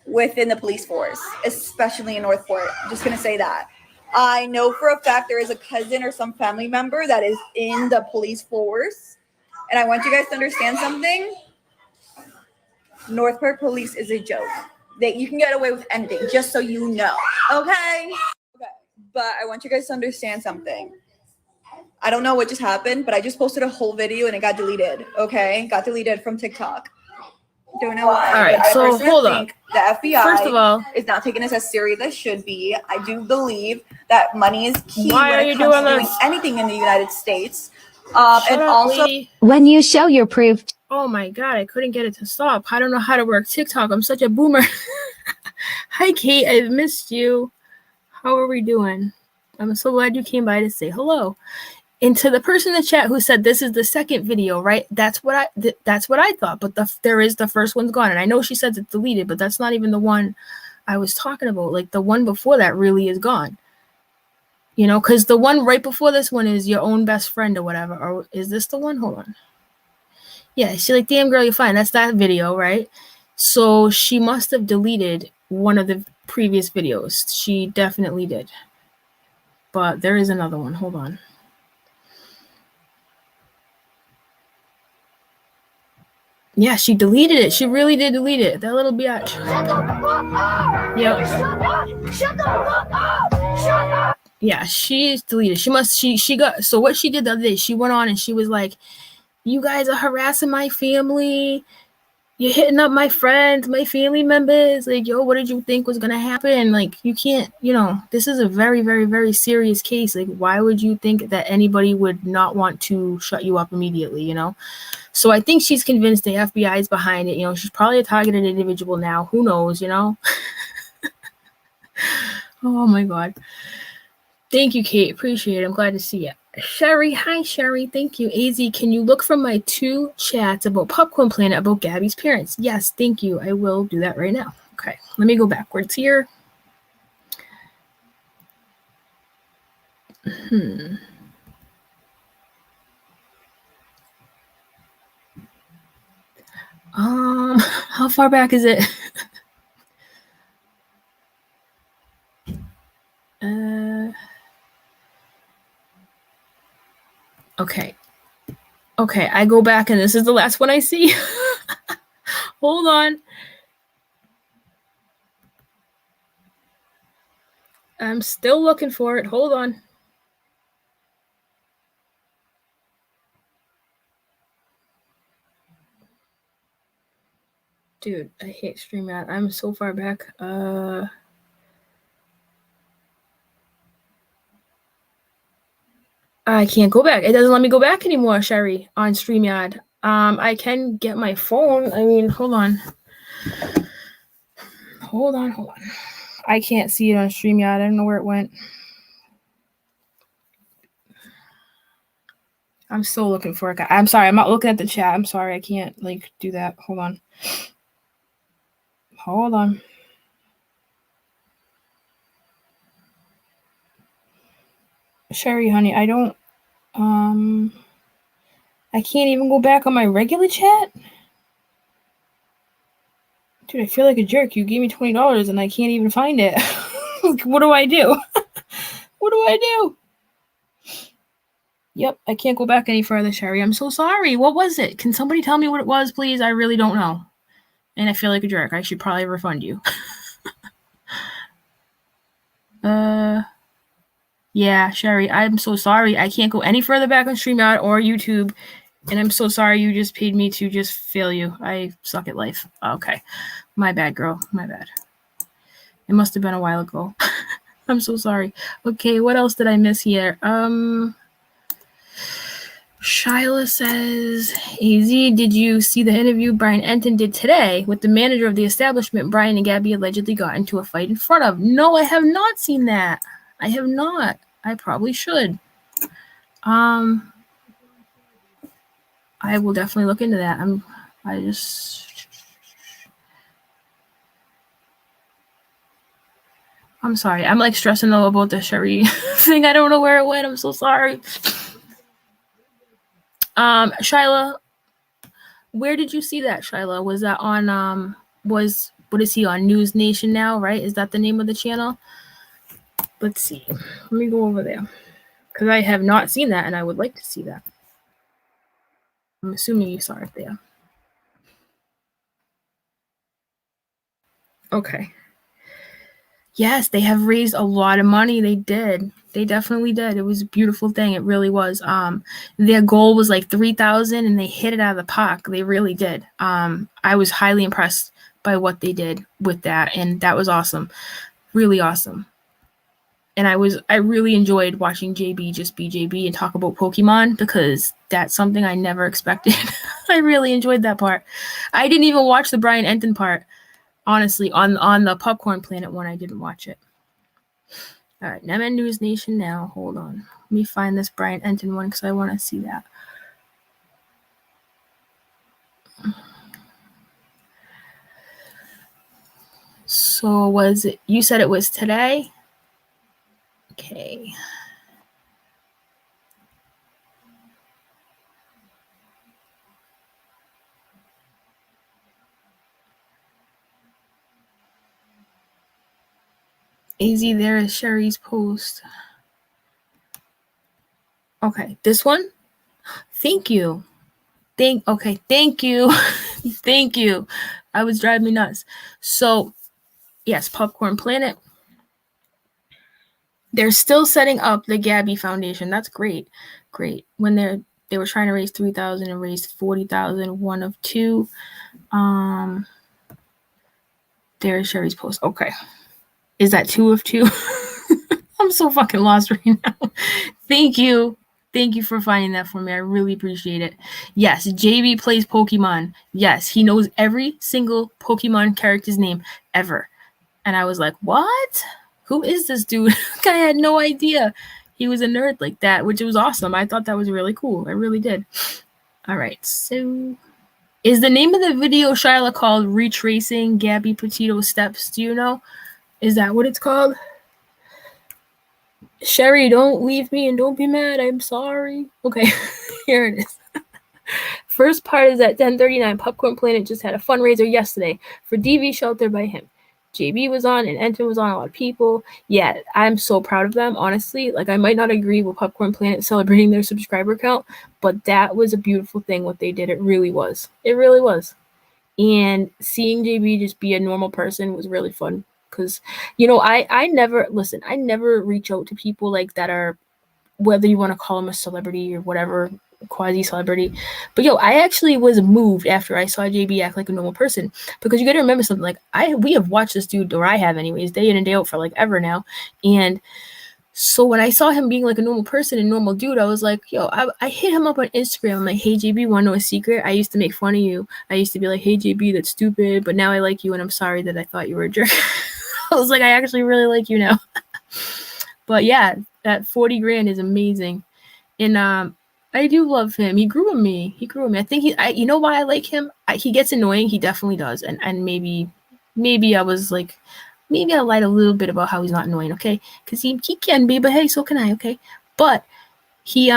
Within the police force, especially in Northport. I'm just going to say that. I know for a fact there is a cousin or some family member that is in the police force. And I want you guys to understand something. Northport police is a joke. That you can get away with anything, just so you know. Okay? But I want you guys to understand something. I don't know what just happened, but I just posted a whole video and it got deleted. Okay? Got deleted from TikTok. Don't know why. All right, so hold on. The FBI First of all, is not taking this as serious as it should be. I do believe that money is key why when are it you comes to doing doing this? anything in the United States. Shut and up, also, lady. When you show your proof, Oh my god, I couldn't get it to stop. I don't know how to work TikTok. I'm such a boomer. Hi, Kate. I've missed you. How are we doing? I'm so glad you came by to say hello. And to the person in the chat who said this is the second video, right? That's what I thought. But there is the first one's gone, and I know she says it's deleted, but that's not even the one I was talking about. Like the one before that really is gone. You know, because the one right before this one is your own best friend or whatever. Or is this the one? Hold on. Yeah, she's like, damn girl, you're fine. That's that video, right? So she must have deleted one of the previous videos. She definitely did. But there is another one. Hold on. Yeah, she deleted it. She really did delete it. That little biatch. Shut the fuck up! Yep. Shut the fuck up! Shut up! Yeah, she's deleted. She got, so what she did the other day, she went on and she was like, you guys are harassing my family. You're hitting up my friends, my family members. Like, yo, what did you think was going to happen? Like, you can't, you know, this is a very, very, very serious case. Like, why would you think that anybody would not want to shut you up immediately, you know? So I think she's convinced the FBI is behind it. You know, she's probably a targeted individual now. Who knows, you know? Oh, my God. Thank you, Kate. Appreciate it. I'm glad to see you. Sherry, hi, Sherry. Thank you. AZ, can you look from my 2 chats about Popcorn Planet about Gabby's parents? Yes, thank you. I will do that right now. Okay, let me go backwards here. How far back is it? Okay. Okay, I go back and this is the last one I see. Hold on. I'm still looking for it. Hold on. Dude, I hate StreamYard. I'm so far back. I can't go back. It doesn't let me go back anymore, Sherry, on StreamYard. I can get my phone. I mean, hold on. Hold on. I can't see it on StreamYard. I don't know where it went. I'm still looking for it. I'm sorry. I'm not looking at the chat. I'm sorry. I can't, like, do that. Hold on. Hold on. Sherry, honey, I don't, I can't even go back on my regular chat? Dude, I feel like a jerk. You gave me $20 and I can't even find it. What do I do? What do I do? Yep, I can't go back any further, Sherry. I'm so sorry. What was it? Can somebody tell me what it was, please? I really don't know. And I feel like a jerk. I should probably refund you. Yeah, Sherry, I'm so sorry. I can't go any further back on StreamYard or YouTube. And I'm so sorry you just paid me to just fail you. I suck at life. Okay. My bad, girl. My bad. It must have been a while ago. I'm so sorry. Okay, what else did I miss here? Shyla says, AZ, did you see the interview Brian Entin did today with the manager of the establishment Brian and Gabby allegedly got into a fight in front of? No, I have not seen that. I have not. I probably should. I will definitely look into that. I'm sorry. I'm like stressing though about the Sherry thing. I don't know where it went. I'm so sorry. Shyla, where did you see that, Shyla? Was that on what is he on? News Nation now, right? Is that the name of the channel? Let's see. Let me go over there. Because I have not seen that and I would like to see that. I'm assuming you saw it there. Okay. Yes, they have raised a lot of money. They did. They definitely did. It was a beautiful thing. It really was. Their goal was like 3,000 and they hit it out of the park. They really did. I was highly impressed by what they did with that, and that was awesome. Really awesome. And I really enjoyed watching JB just be JB and talk about Pokemon, because that's something I never expected. I really enjoyed that part. I didn't even watch the Brian Entin part. Honestly, on the Popcorn Planet one, I didn't watch it. All right, I'm in News Nation now. Hold on. Let me find this Brian Entin one because I want to see that. So was it, you said it was today? Okay. AZ, there is Sherry's post. Okay, this one? Thank you. Thank you. Thank you. I was driving me nuts. So, yes, Popcorn Planet. They're still setting up the Gabby Foundation. That's great. Great. When they were trying to raise 3,000 and raised 40,000, one of two. There's Sherry's post. Okay. Is that 2 of 2? I'm so fucking lost right now. Thank you. Thank you for finding that for me. I really appreciate it. Yes, JB plays Pokemon. Yes, he knows every single Pokemon character's name ever. And I was like, what? Who is this dude? I had no idea he was a nerd like that, which was awesome. I thought that was really cool. I really did. All right, so is the name of the video, Shyla, called Retracing Gabby Petito's Steps? Do you know? Is that what it's called? Sherry, don't leave me and don't be mad. I'm sorry. Okay, here it is. First part is at 10:39. Popcorn Planet just had a fundraiser yesterday for DV Shelter by him. JB was on and Entin was on, a lot of people. Yeah, I'm so proud of them, honestly. Like, I might not agree with Popcorn Planet celebrating their subscriber count, but that was a beautiful thing what they did. It really was. It really was. And seeing JB just be a normal person was really fun. Because, you know, I never reach out to people like that are, whether you want to call them a celebrity or whatever, quasi-celebrity. But yo, I actually was moved after I saw JB act like a normal person, because you got to remember something. Like, we have watched this dude, or I have anyways, day in and day out for like ever now. And so when I saw him being like a normal person and normal dude, I was like, yo, I hit him up on Instagram. I'm like, hey, JB, want to know a secret? I used to make fun of you. I used to be like, hey, JB, that's stupid. But now I like you, and I'm sorry that I thought you were a jerk. I was like, I actually really like you now. But yeah, that 40 grand is amazing. And I do love him. He grew on me. I think you know why I like him? He gets annoying. He definitely does. And maybe I was like, maybe I lied a little bit about how he's not annoying, okay? Because he can be, but hey, so can I, okay? But he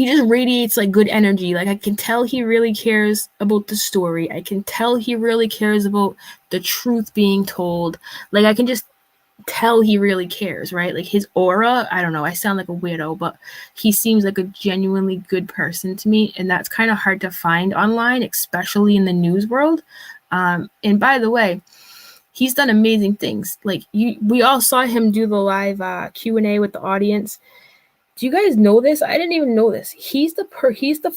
just radiates like good energy. Like, I can tell he really cares about the story. I can tell he really cares about the truth being told. Like, I can just tell he really cares, right? Like, his aura, I don't know, I sound like a weirdo, but he seems like a genuinely good person to me, and that's kind of hard to find online, especially in the news world. And by the way, he's done amazing things. Like, we all saw him do the live Q&A with the audience. Do you guys know this? I didn't even know this. He's the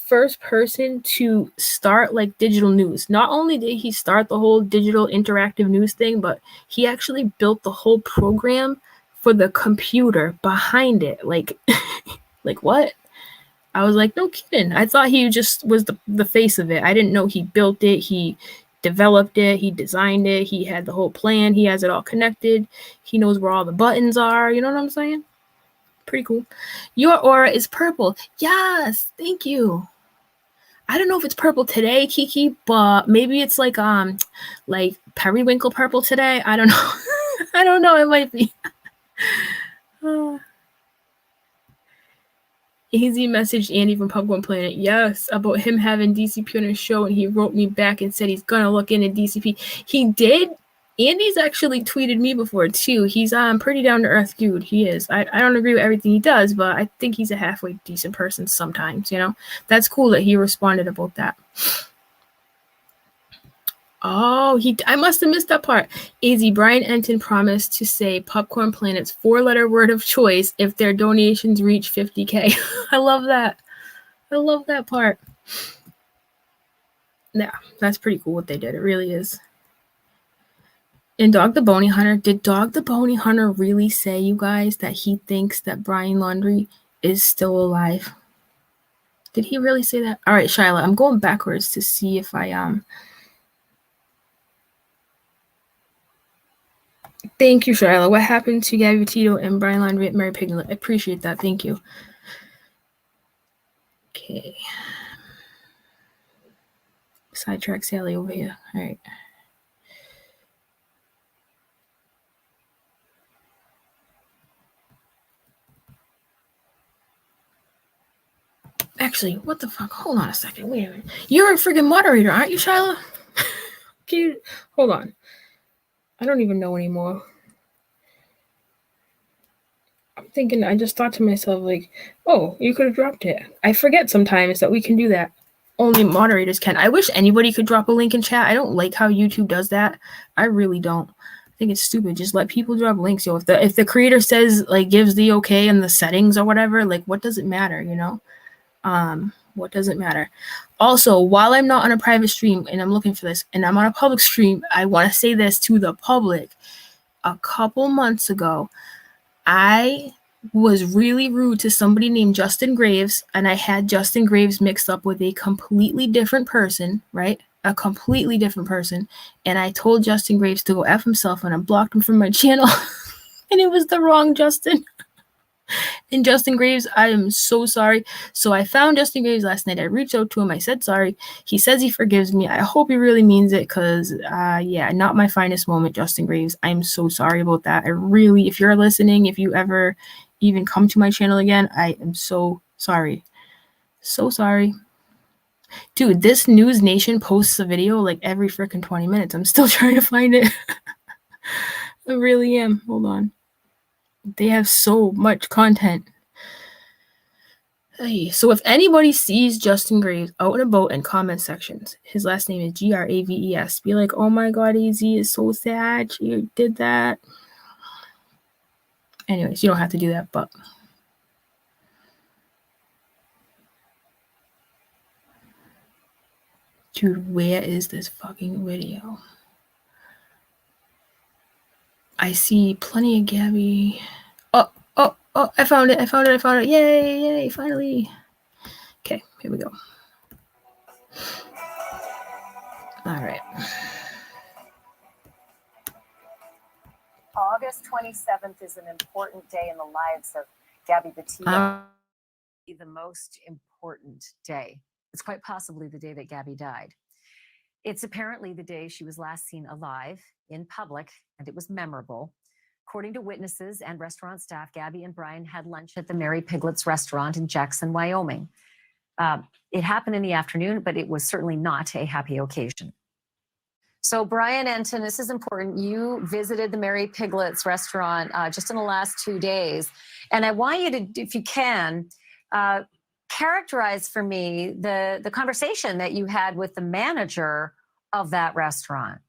first person to start like digital news. Not only did he start the whole digital interactive news thing, but he actually built the whole program for the computer behind it. Like, like what? I was like, no kidding. I thought he just was the face of it. I didn't know he built it. He developed it. He designed it. He had the whole plan. He has it all connected. He knows where all the buttons are. You know what I'm saying? Pretty cool. Your aura is purple. Yes, thank you. I don't know if it's purple today, Kiki, but maybe it's like periwinkle purple today. I don't know. I don't know. It might be. Easy messaged Andy from Popcorn Planet. Yes, about him having DCP on his show, and he wrote me back and said he's gonna look into DCP. He did. Andy's actually tweeted me before too. He's pretty down to earth dude. He is. I don't agree with everything he does, but I think he's a halfway decent person sometimes, you know. That's cool that he responded about that. Oh, I must have missed that part. AZ, Brian Entin promised to say Popcorn Planet's 4-letter word of choice if their donations reach 50K. I love that. I love that part. Yeah, that's pretty cool what they did. It really is. And Dog the Bounty Hunter, did Dog the Bounty Hunter really say, you guys, that he thinks that Brian Laundrie is still alive? Did he really say that? All right, Shyla, I'm going backwards to see if I Thank you, Shyla. What happened to Gabby Petito and Brian Laundrie at Mary Piglet? I appreciate that. Thank you. Okay. Sidetrack Sally over here. All right. Actually, what the fuck? Hold on a second. Wait a minute. You're a friggin' moderator, aren't you, Shyla? Can you hold on? I don't even know anymore. I'm thinking, I just thought to myself, like, oh, you could have dropped it. I forget sometimes that we can do that. Only moderators can. I wish anybody could drop a link in chat. I don't like how YouTube does that. I really don't. I think it's stupid. Just let people drop links. Yo, if the creator says, like, gives the okay in the settings or whatever, like, what does it matter, you know? What does it matter? Also, while I'm not on a private stream and I'm looking for this, and I'm on a public stream, I want to say this to the public. A couple months ago, I was really rude to somebody named Justin Graves, and I had Justin Graves mixed up with a completely different person, right? A completely different person. And I told Justin Graves to go F himself, and I blocked him from my channel. And it was the wrong Justin. And Justin Graves, I am so sorry. So I found Justin Graves last night. I reached out to him. I said sorry. He says he forgives me. I hope he really means it because, yeah, not my finest moment, Justin Graves. I'm so sorry about that. I really, if you're listening, if you ever even come to my channel again, I am so sorry. So sorry. Dude, this News Nation posts a video like every freaking 20 minutes. I'm still trying to find it. I really am. Hold on. They have so much content. Hey, so if anybody sees Justin Graves out and about in comment sections, his last name is Graves, be like, oh my god, AZ is so sad you did that. Anyways, you don't have to do that, but dude, where is this fucking video? I see plenty of Gabby. Oh, I found it. Yay, finally. Okay, here we go. All right. August 27th is an important day in the lives of Gabby Petito. The most important day. It's quite possibly the day that Gabby died. It's apparently the day she was last seen alive in public, and it was memorable. According to witnesses and restaurant staff, Gabby and Brian had lunch at the Mary Piglet's restaurant in Jackson, Wyoming. It happened in the afternoon, but it was certainly not a happy occasion. So Brian Entin, this is important. You visited the Mary Piglet's restaurant just in the last 2 days. And I want you to, if you can, characterize for me the conversation that you had with the manager of that restaurant.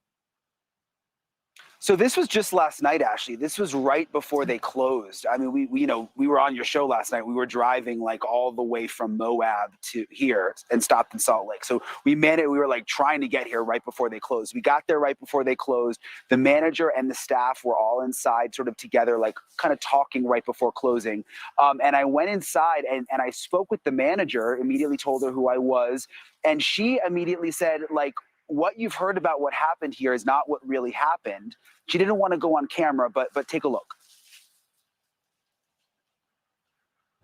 So this was just last night, Ashley. This was right before they closed. I mean, we were on your show last night. We were driving like all the way from Moab to here and stopped in Salt Lake. So we were like trying to get here right before they closed. We got there right before they closed. The manager and the staff were all inside sort of together, like kind of talking right before closing. And I went inside and I spoke with the manager, immediately told her who I was. And she immediately said, like, what you've heard about what happened here is not what really happened. She didn't want to go on camera, but take a look.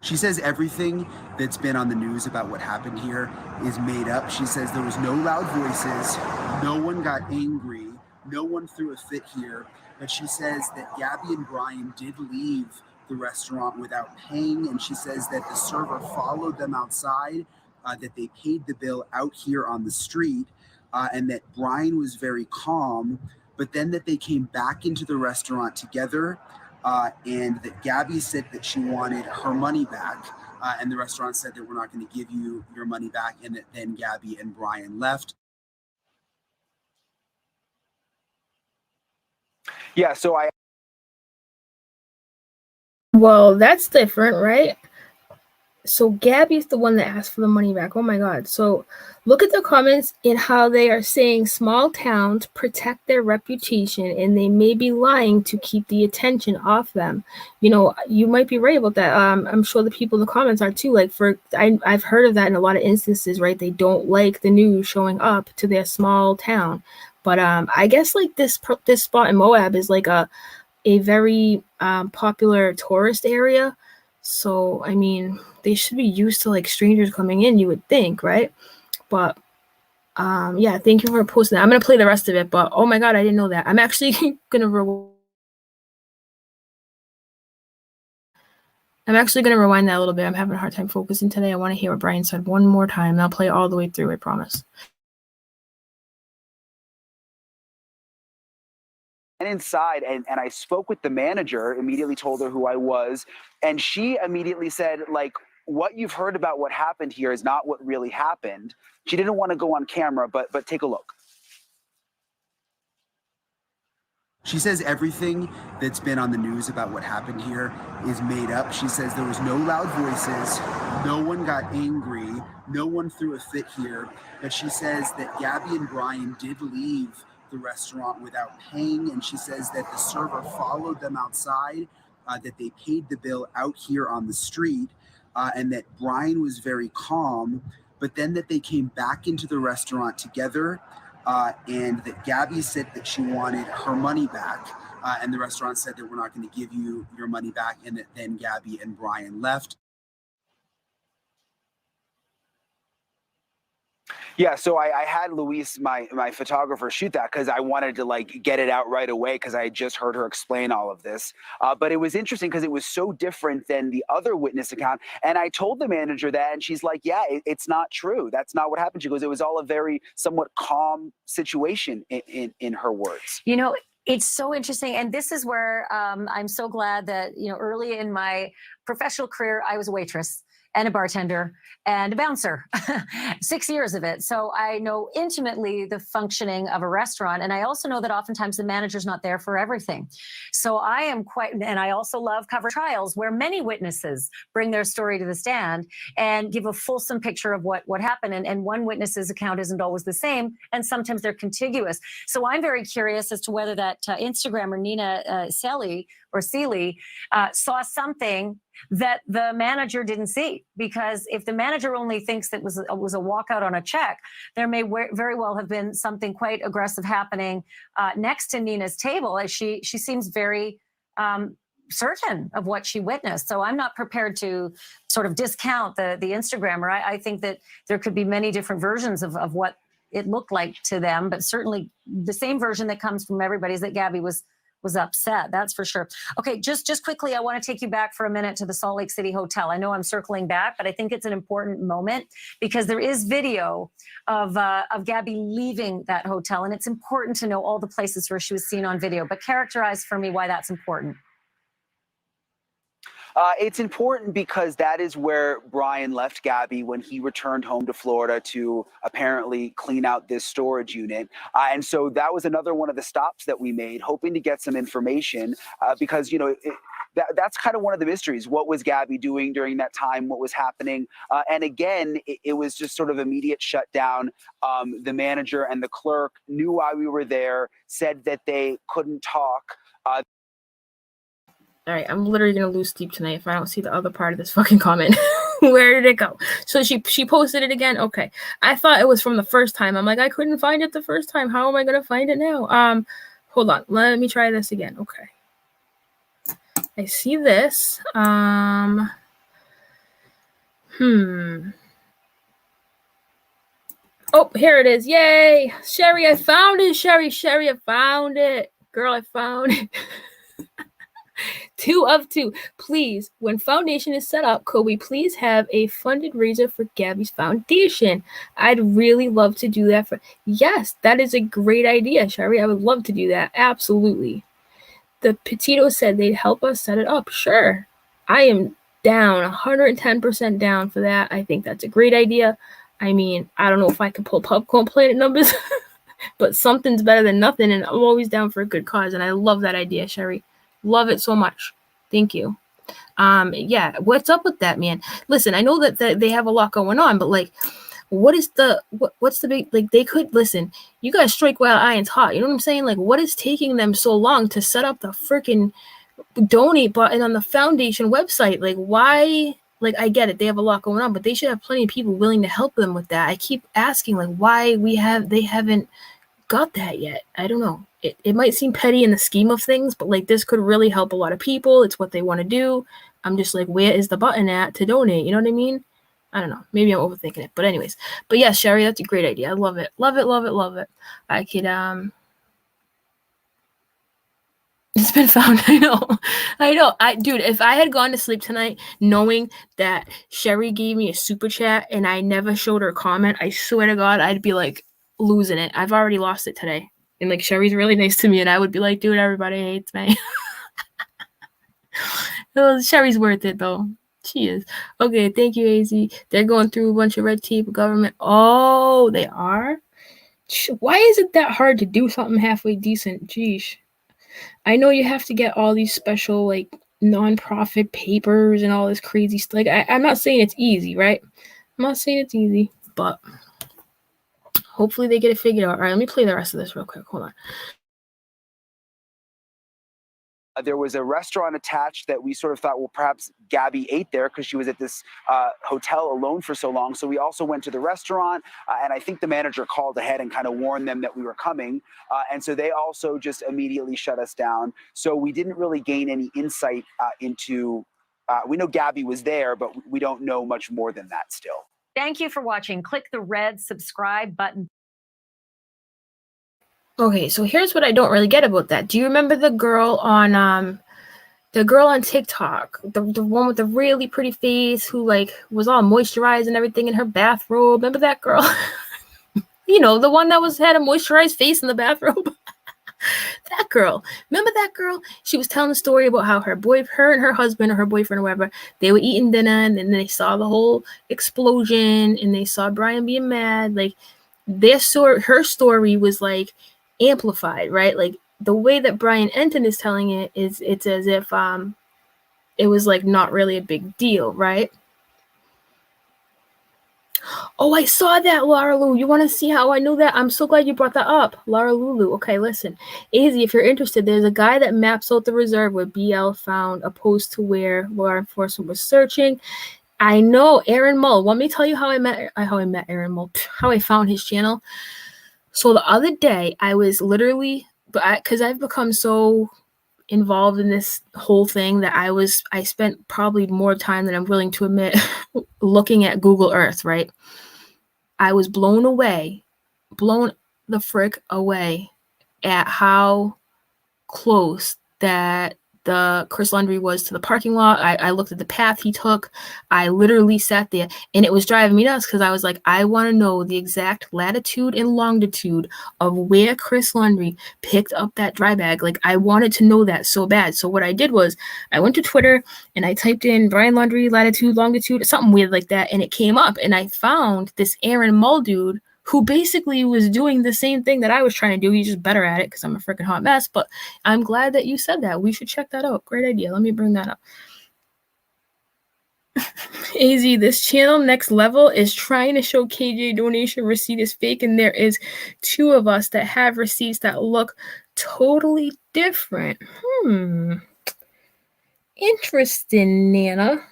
She says everything that's been on the news about what happened here is made up. She says there was no loud voices, no one got angry, no one threw a fit here. But she says that Gabby and Brian did leave the restaurant without paying, and she says that the server followed them outside, that they paid the bill out here on the street, and that Brian was very calm, but then that they came back into the restaurant together, and that Gabby said that she wanted her money back, and the restaurant said that we're not going to give you your money back, and that then Gabby and Brian left. Yeah, so Well, that's different, right? So Gabby's the one that asked for the money back. Oh my God. So look at the comments in how they are saying small towns protect their reputation and they may be lying to keep the attention off them. You know, you might be right about that. I'm sure the people in the comments are too. Like I've heard of that in a lot of instances, right? They don't like the news showing up to their small town. But I guess like this spot in Moab is like a very popular tourist area. So, I mean, they should be used to like strangers coming in, you would think, right? But yeah, thank you for posting that. I'm gonna play the rest of it, but oh my God, I didn't know that. I'm actually gonna rewind that a little bit. I'm having a hard time focusing today. I want to hear what Brian said one more time, and I'll play it all the way through, I promise. And inside, and I spoke with the manager, immediately told her who I was, and she immediately said, like, what you've heard about what happened here is not what really happened. She didn't want to go on camera, but take a look. She says everything that's been on the news about what happened here is made up. She says there was no loud voices, no one got angry, no one threw a fit here, but she says that Gabby and Brian did leave the restaurant without paying, and she says that the server followed them outside, that they paid the bill out here on the street, and that Brian was very calm, but then that they came back into the restaurant together, and that Gabby said that she wanted her money back, and the restaurant said that we're not going to give you your money back, and that then Gabby and Brian left. Yeah, so I had Luis, my photographer, shoot that because I wanted to like get it out right away because I had just heard her explain all of this. But it was interesting because it was so different than the other witness account. And I told the manager that, and she's like, yeah, it's not true. That's not what happened. She goes, it was all a very somewhat calm situation in her words. You know, it's so interesting. And this is where I'm so glad that, you know, early in my professional career, I was a waitress and a bartender and a bouncer, 6 years of it. So I know intimately the functioning of a restaurant. And I also know that oftentimes the manager's not there for everything. So I am quite, and I also love cover trials where many witnesses bring their story to the stand and give a fulsome picture of what happened. And one witness's account isn't always the same. And sometimes they're contiguous. So I'm very curious as to whether that Instagrammer, Nina Seeley, saw something that the manager didn't see, because if the manager only thinks that was a walkout on a check, there may very well have been something quite aggressive happening next to Nina's table, as she seems very certain of what she witnessed. So I'm not prepared to sort of discount the Instagrammer. I think that there could be many different versions of what it looked like to them, but certainly the same version that comes from everybody is that Gabby was upset. That's for sure. Okay, just quickly, I want to take you back for a minute to the Salt Lake City Hotel. I know I'm circling back, but I think it's an important moment because there is video of Gabby leaving that hotel, and it's important to know all the places where she was seen on video. But characterize for me why that's important. It's important because that is where Brian left Gabby when he returned home to Florida to apparently clean out this storage unit. And so that was another one of the stops that we made, hoping to get some information because, you know, that's kind of one of the mysteries. What was Gabby doing during that time? What was happening? And again, it was just sort of immediate shutdown. The manager and the clerk knew why we were there, said that they couldn't talk. All right, I'm literally gonna lose sleep tonight if I don't see the other part of this fucking comment. Where did it go? So she posted it again. Okay, I thought it was from the first time. I'm like, I couldn't find it the first time. How am I gonna find it now? Hold on. Let me try this again. Okay, I see this. Oh, here it is. Yay, Sherry! I found it. Sherry, I found it. Girl, I found it. 2 of 2. Please, when foundation is set up, could we please have a funded raiser for Gabby's foundation? I'd really love to do that. Yes, that is a great idea, Sherry. I would love to do that. Absolutely. The Petito said they'd help us set it up. Sure. I am down, 110% down for that. I think that's a great idea. I mean, I don't know if I can pull Popcorn Planet numbers but something's better than nothing, and I'm always down for a good cause, and I love that idea, Sherry. Love it so much. Thank you. Yeah, what's up with that, man? Listen, I know that they have a lot going on, but like, what's the big, like, they could, listen, you guys strike while iron's hot, you know what I'm saying? Like, what is taking them so long to set up the freaking donate button on the foundation website? Like, why? Like, I get it, they have a lot going on, but they should have plenty of people willing to help them with that. I keep asking, like, why they haven't got that yet. I don't know. It might seem petty in the scheme of things, but like, this could really help a lot of people. It's what they want to do. I'm just like, where is the button at to donate? You know what I mean? I don't know. Maybe I'm overthinking it. But anyways. But yeah, Sherry, that's a great idea. I love it. Love it, love it, love it. I could it's been found. I know. Dude, if I had gone to sleep tonight knowing that Sherry gave me a super chat and I never showed her a comment, I swear to God, I'd be like losing it. I've already lost it today. And like, Sherry's really nice to me, and I would be like, dude, everybody hates me. Sherry's worth it though. She is. Okay, thank you, AZ. They're going through a bunch of red tape government. Oh, they are? Why is it that hard to do something halfway decent? Geesh. I know you have to get all these special, like, nonprofit papers and all this crazy stuff. Like, I'm not saying it's easy, right? I'm not saying it's easy, but hopefully they get it figured out. All right, let me play the rest of this real quick. Hold on. There was a restaurant attached that we sort of thought, well, perhaps Gabby ate there because she was at this hotel alone for so long. So we also went to the restaurant, and I think the manager called ahead and kind of warned them that we were coming. And so they also just immediately shut us down. So we didn't really gain any insight into, we know Gabby was there, but we don't know much more than that still. Thank you for watching. Click the red subscribe button. Okay, so here's what I don't really get about that. Do you remember the girl on TikTok, the one with the really pretty face who like was all moisturized and everything in her bathrobe? Remember that girl? You know, the one that had a moisturized face in the bathrobe. That girl. Remember that girl? She was telling a story about how her and her husband or her boyfriend or whatever, they were eating dinner and then they saw the whole explosion and they saw Brian being mad. Like, her story was like amplified, right? Like, the way that Brian Entin is telling it is, it's as if it was like not really a big deal, right? Oh, I saw that, Laura Lou. You want to see how I know that? I'm so glad you brought that up, Laura Lulu. Okay, listen, AZ, if you're interested, there's a guy that maps out the reserve where BL found a post to where law enforcement was searching. I know Aaron Mull. Want me to tell you how I met Aaron Mull? How I found his channel? So the other day, I was literally, because I've become so involved in this whole thing that I spent probably more time than I'm willing to admit looking at Google Earth, right? I was blown the frick away at how close that the Chris Laundrie was to the parking lot. I looked at the path he took. I literally sat there and it was driving me nuts because I was like, I want to know the exact latitude and longitude of where Chris Laundrie picked up that dry bag. Like, I wanted to know that so bad. So what I did was I went to Twitter and I typed in Brian Laundrie, latitude, longitude, something weird like that. And it came up and I found this Aaron Mull dude who basically was doing the same thing that I was trying to do. He's just better at it because I'm a freaking hot mess. But I'm glad that you said that. We should check that out. Great idea. Let me bring that up. AZ, this channel Next Level is trying to show KJ donation receipt is fake, and there is 2 of us that have receipts that look totally different. Interesting, Nana.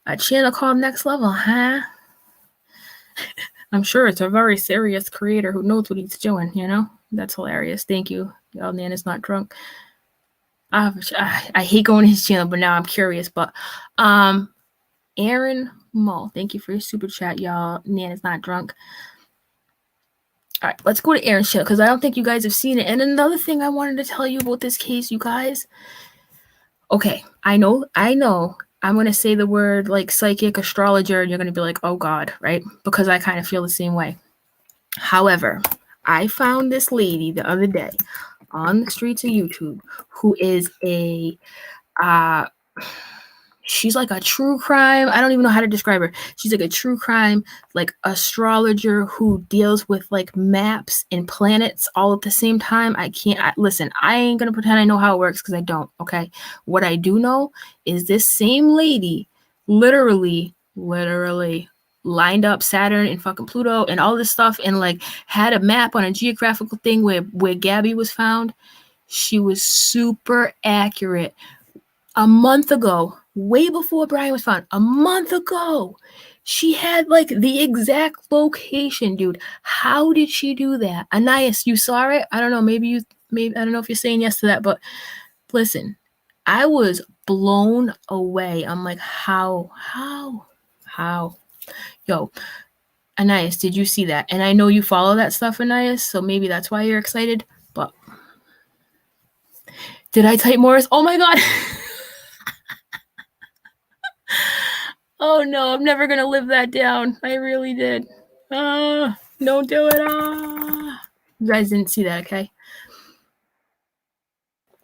A channel called Next Level, huh? I'm sure it's a very serious creator who knows what he's doing, you know? That's hilarious. Thank you. Y'all, Nana's not drunk. I hate going to his channel, but now I'm curious. But Aaron Mull, thank you for your super chat, y'all. Nana's not drunk. All right, let's go to Aaron's channel because I don't think you guys have seen it. And another thing I wanted to tell you about this case, you guys. Okay, I know. I'm going to say the word like psychic, astrologer, and you're going to be like, oh God, right? Because I kind of feel the same way. However, I found this lady the other day on the streets of YouTube who is a, she's like a true crime. I don't even know how to describe her. She's like a true crime, like astrologer who deals with like maps and planets all at the same time. Listen, I ain't gonna pretend I know how it works because I don't. Okay. What I do know is this same lady literally lined up Saturn and fucking Pluto and all this stuff and like had a map on a geographical thing where Gabby was found. She was super accurate. A month ago, way before Brian was found, a month ago, she had like the exact location, dude. How did she do that? Anais, you saw it? I don't know. Maybe I don't know if you're saying yes to that, but listen, I was blown away. I'm like, how? Yo, Anais, did you see that? And I know you follow that stuff, Anais, so maybe that's why you're excited, but did I type Morris? Oh my God. Oh no, I'm never gonna live that down. I really did. Don't do it. You guys didn't see that, okay?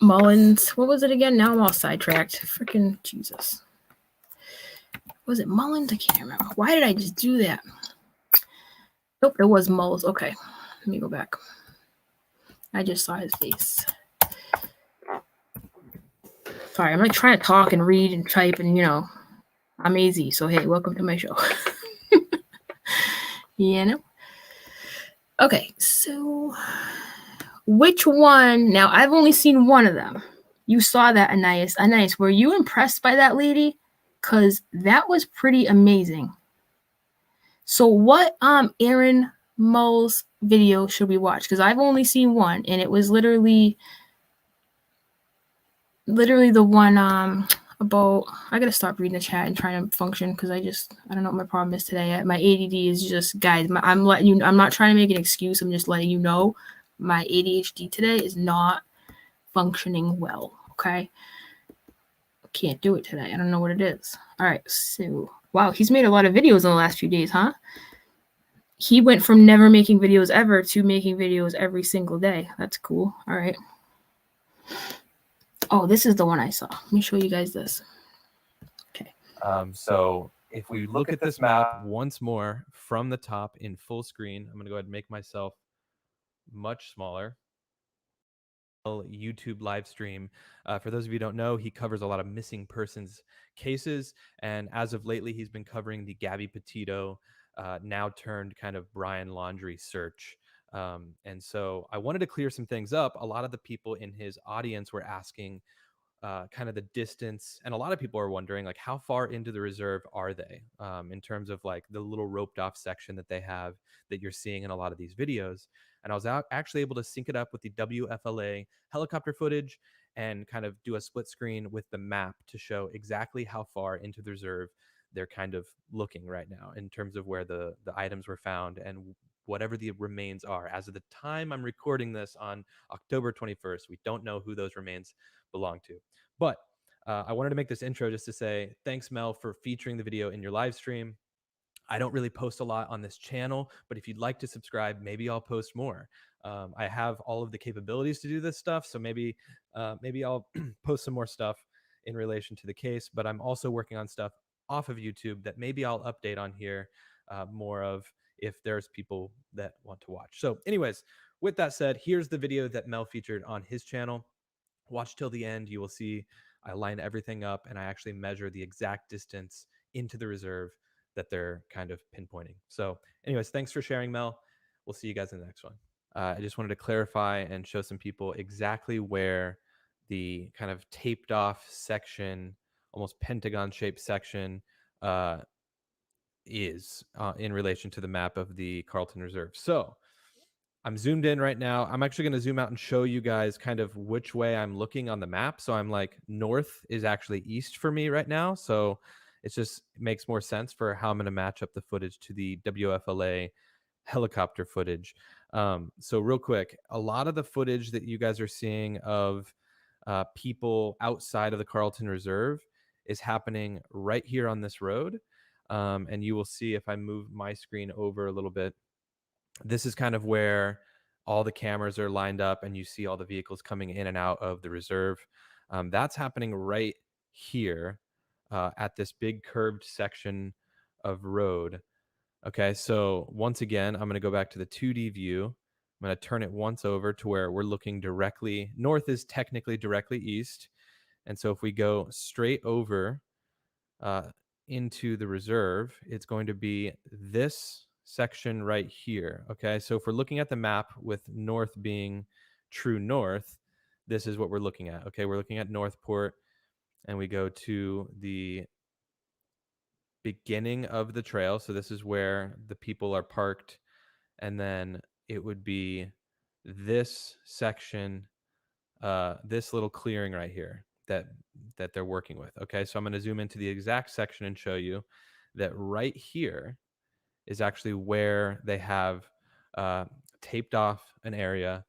Mullins. What was it again? Now I'm all sidetracked. Freaking Jesus. Was it Mullins? I can't remember. Why did I just do that? Nope, it was Mullins. Okay, let me go back. I just saw his face. Sorry, I'm like trying to talk and read and type and, you know, I'm AZ. So, hey, welcome to my show. You know? Okay, so which one? Now, I've only seen one of them. You saw that, Anais. Anais, were you impressed by that lady? Because that was pretty amazing. So what Aaron Mull's video should we watch? Because I've only seen one, and it was literally the one about, I gotta stop reading the chat and trying to function because I don't know what my problem is today. My ADD is just, guys, I'm not trying to make an excuse. I'm just letting you know my ADHD today is not functioning well. Okay. I can't do it today. I don't know what it is. All right. So, wow, he's made a lot of videos in the last few days, huh? He went from never making videos ever to making videos every single day. That's cool. All right. Oh, this is the one I saw. Let me show you guys this. Okay. So if we look at this map once more from the top in full screen, I'm going to go ahead and make myself much smaller. YouTube live stream. For those of you who don't know, he covers a lot of missing persons cases. And as of lately, he's been covering the Gabby Petito, now turned kind of Brian Laundrie search. And so I wanted to clear some things up. A lot of the people in his audience were asking kind of the distance, and a lot of people are wondering like how far into the reserve are they in terms of like the little roped off section that they have that you're seeing in a lot of these videos. And I was actually able to sync it up with the WFLA helicopter footage and kind of do a split screen with the map to show exactly how far into the reserve they're kind of looking right now in terms of where the items were found and whatever the remains are. As of the time I'm recording this on October 21st, we don't know who those remains belong to. But I wanted to make this intro just to say thanks, Mel, for featuring the video in your live stream. I don't really post a lot on this channel, but if you'd like to subscribe, maybe I'll post more. I have all of the capabilities to do this stuff, so maybe I'll post some more stuff in relation to the case, but I'm also working on stuff off of YouTube that maybe I'll update on here more of if there's people that want to watch. So anyways, with that said, here's the video that Mel featured on his channel. Watch till the end. You will see I line everything up and I actually measure the exact distance into the reserve that they're kind of pinpointing. So anyways, thanks for sharing, Mel. We'll see you guys in the next one. I just wanted to clarify and show some people exactly where the kind of taped off section, almost pentagon shaped section is in relation to the map of the Carlton Reserve. So I'm zoomed in right now. I'm actually going to zoom out and show you guys kind of which way I'm looking on the map. So I'm like, north is actually east for me right now. So it just makes more sense for how I'm going to match up the footage to the WFLA helicopter footage. So real quick, a lot of the footage that you guys are seeing of people outside of the Carlton Reserve is happening right here on this road. And you will see if I move my screen over a little bit, this is kind of where all the cameras are lined up and you see all the vehicles coming in and out of the reserve. That's happening right here. at this big curved section of road. Okay, so once again, I'm going to go back to the 2D view. I'm going to turn it once over to where we're looking directly. North is technically directly east. And so if we go straight over into the reserve, it's going to be this section right here. Okay, so if we're looking at the map with north being true north, this is what we're looking at. Okay, we're looking at Northport, and we go to the beginning of the trail. So this is where the people are parked, and then it would be this section, this little clearing right here that they're working with. Okay, so I'm going to zoom into the exact section and show you that right here is actually where they have taped off an area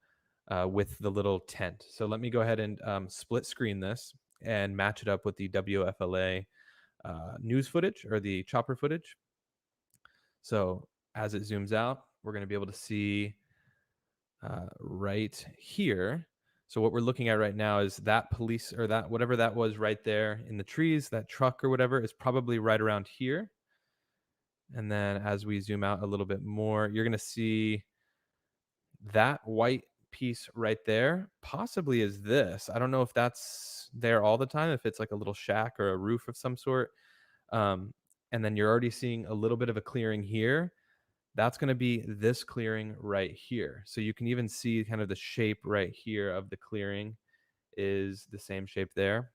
with the little tent. So let me go ahead and split screen this and match it up with the WFLA news footage, or the chopper footage. So as it zooms out, we're going to be able to see right here. So what we're looking at right now is that police, or that whatever that was right there in the trees, that truck or whatever, is probably right around here. And then as we zoom out a little bit more, you're going to see that white piece right there possibly is this. I don't know if that's there all the time, if it's like a little shack or a roof of some sort. And then you're already seeing a little bit of a clearing here. That's going to be this clearing right here. So you can even see kind of the shape right here of the clearing is the same shape there.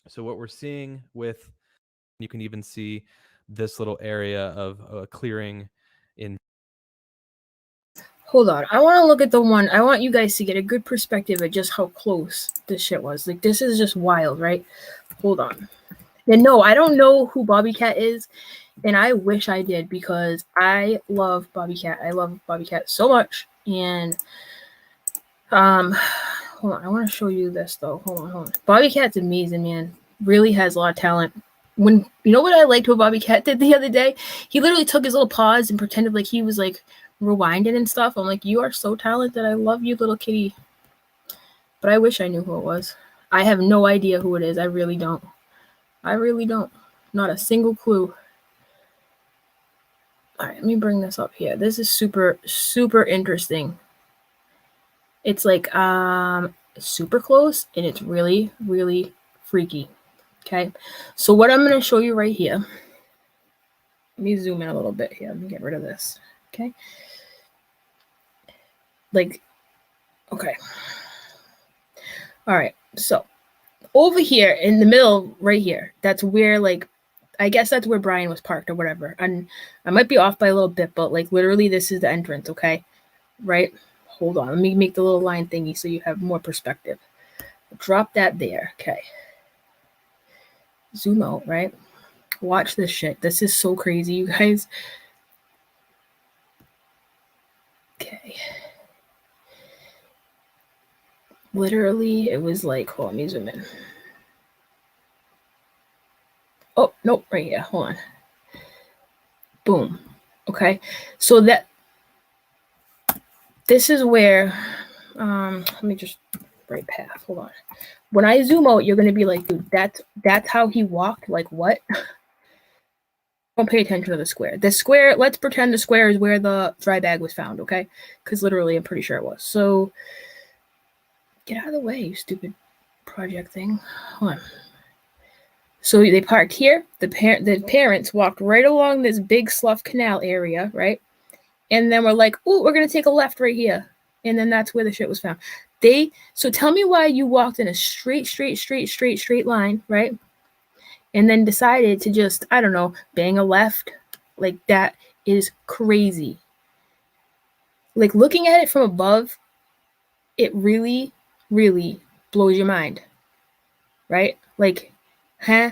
So what we're seeing with, you can even see this little area of a clearing in. Hold on. I want to look at the one. I want you guys to get a good perspective of just how close this shit was. Like, this is just wild, right? Hold on. And no, I don't know who Bobby Cat is, and I wish I did, because I love Bobby Cat. I love Bobby Cat so much. And hold on, I want to show you this though. Hold on. Bobby Cat's amazing, man. Really has a lot of talent. When, you know what I liked what Bobby Cat did the other day? He literally took his little paws and pretended like he was like rewinding and stuff. I'm like, you are so talented. I love you, little kitty. But I wish I knew who it was. I have no idea who it is. I really don't. Not a single clue. All right, let me bring this up here. This is super, super interesting. It's like super close, and it's really, really freaky. Okay, so what I'm going to show you right here. Let me zoom in a little bit here. Let me get rid of this. Okay. Like, okay. All right, so over here in the middle, right here, that's where, like, I guess that's where Brian was parked or whatever. And I might be off by a little bit, but like literally this is the entrance, okay? Right? Hold on. Let me make the little line thingy so you have more perspective. Drop that there. Okay. Zoom out, right? Watch this shit. This is so crazy, you guys. Okay. Literally, it was like, hold on, let me zoom in. Oh, nope, right here. Hold on. Boom. Okay. So this is where, let me just right path. Hold on. When I zoom out, you're going to be like, dude, that's how he walked. Like, what? Don't pay attention to the square. The square, let's pretend the square is where the dry bag was found, okay? Because literally, I'm pretty sure it was. So, get out of the way, you stupid project thing. Hold on. So they parked here. The parents walked right along this big slough canal area, right? And then we're like, oh, we're going to take a left right here. And then that's where the shit was found. So tell me why you walked in a straight line, right? And then decided to just, I don't know, bang a left. Like, that is crazy. Like, looking at it from above, it really, really blows your mind, right? Like, huh?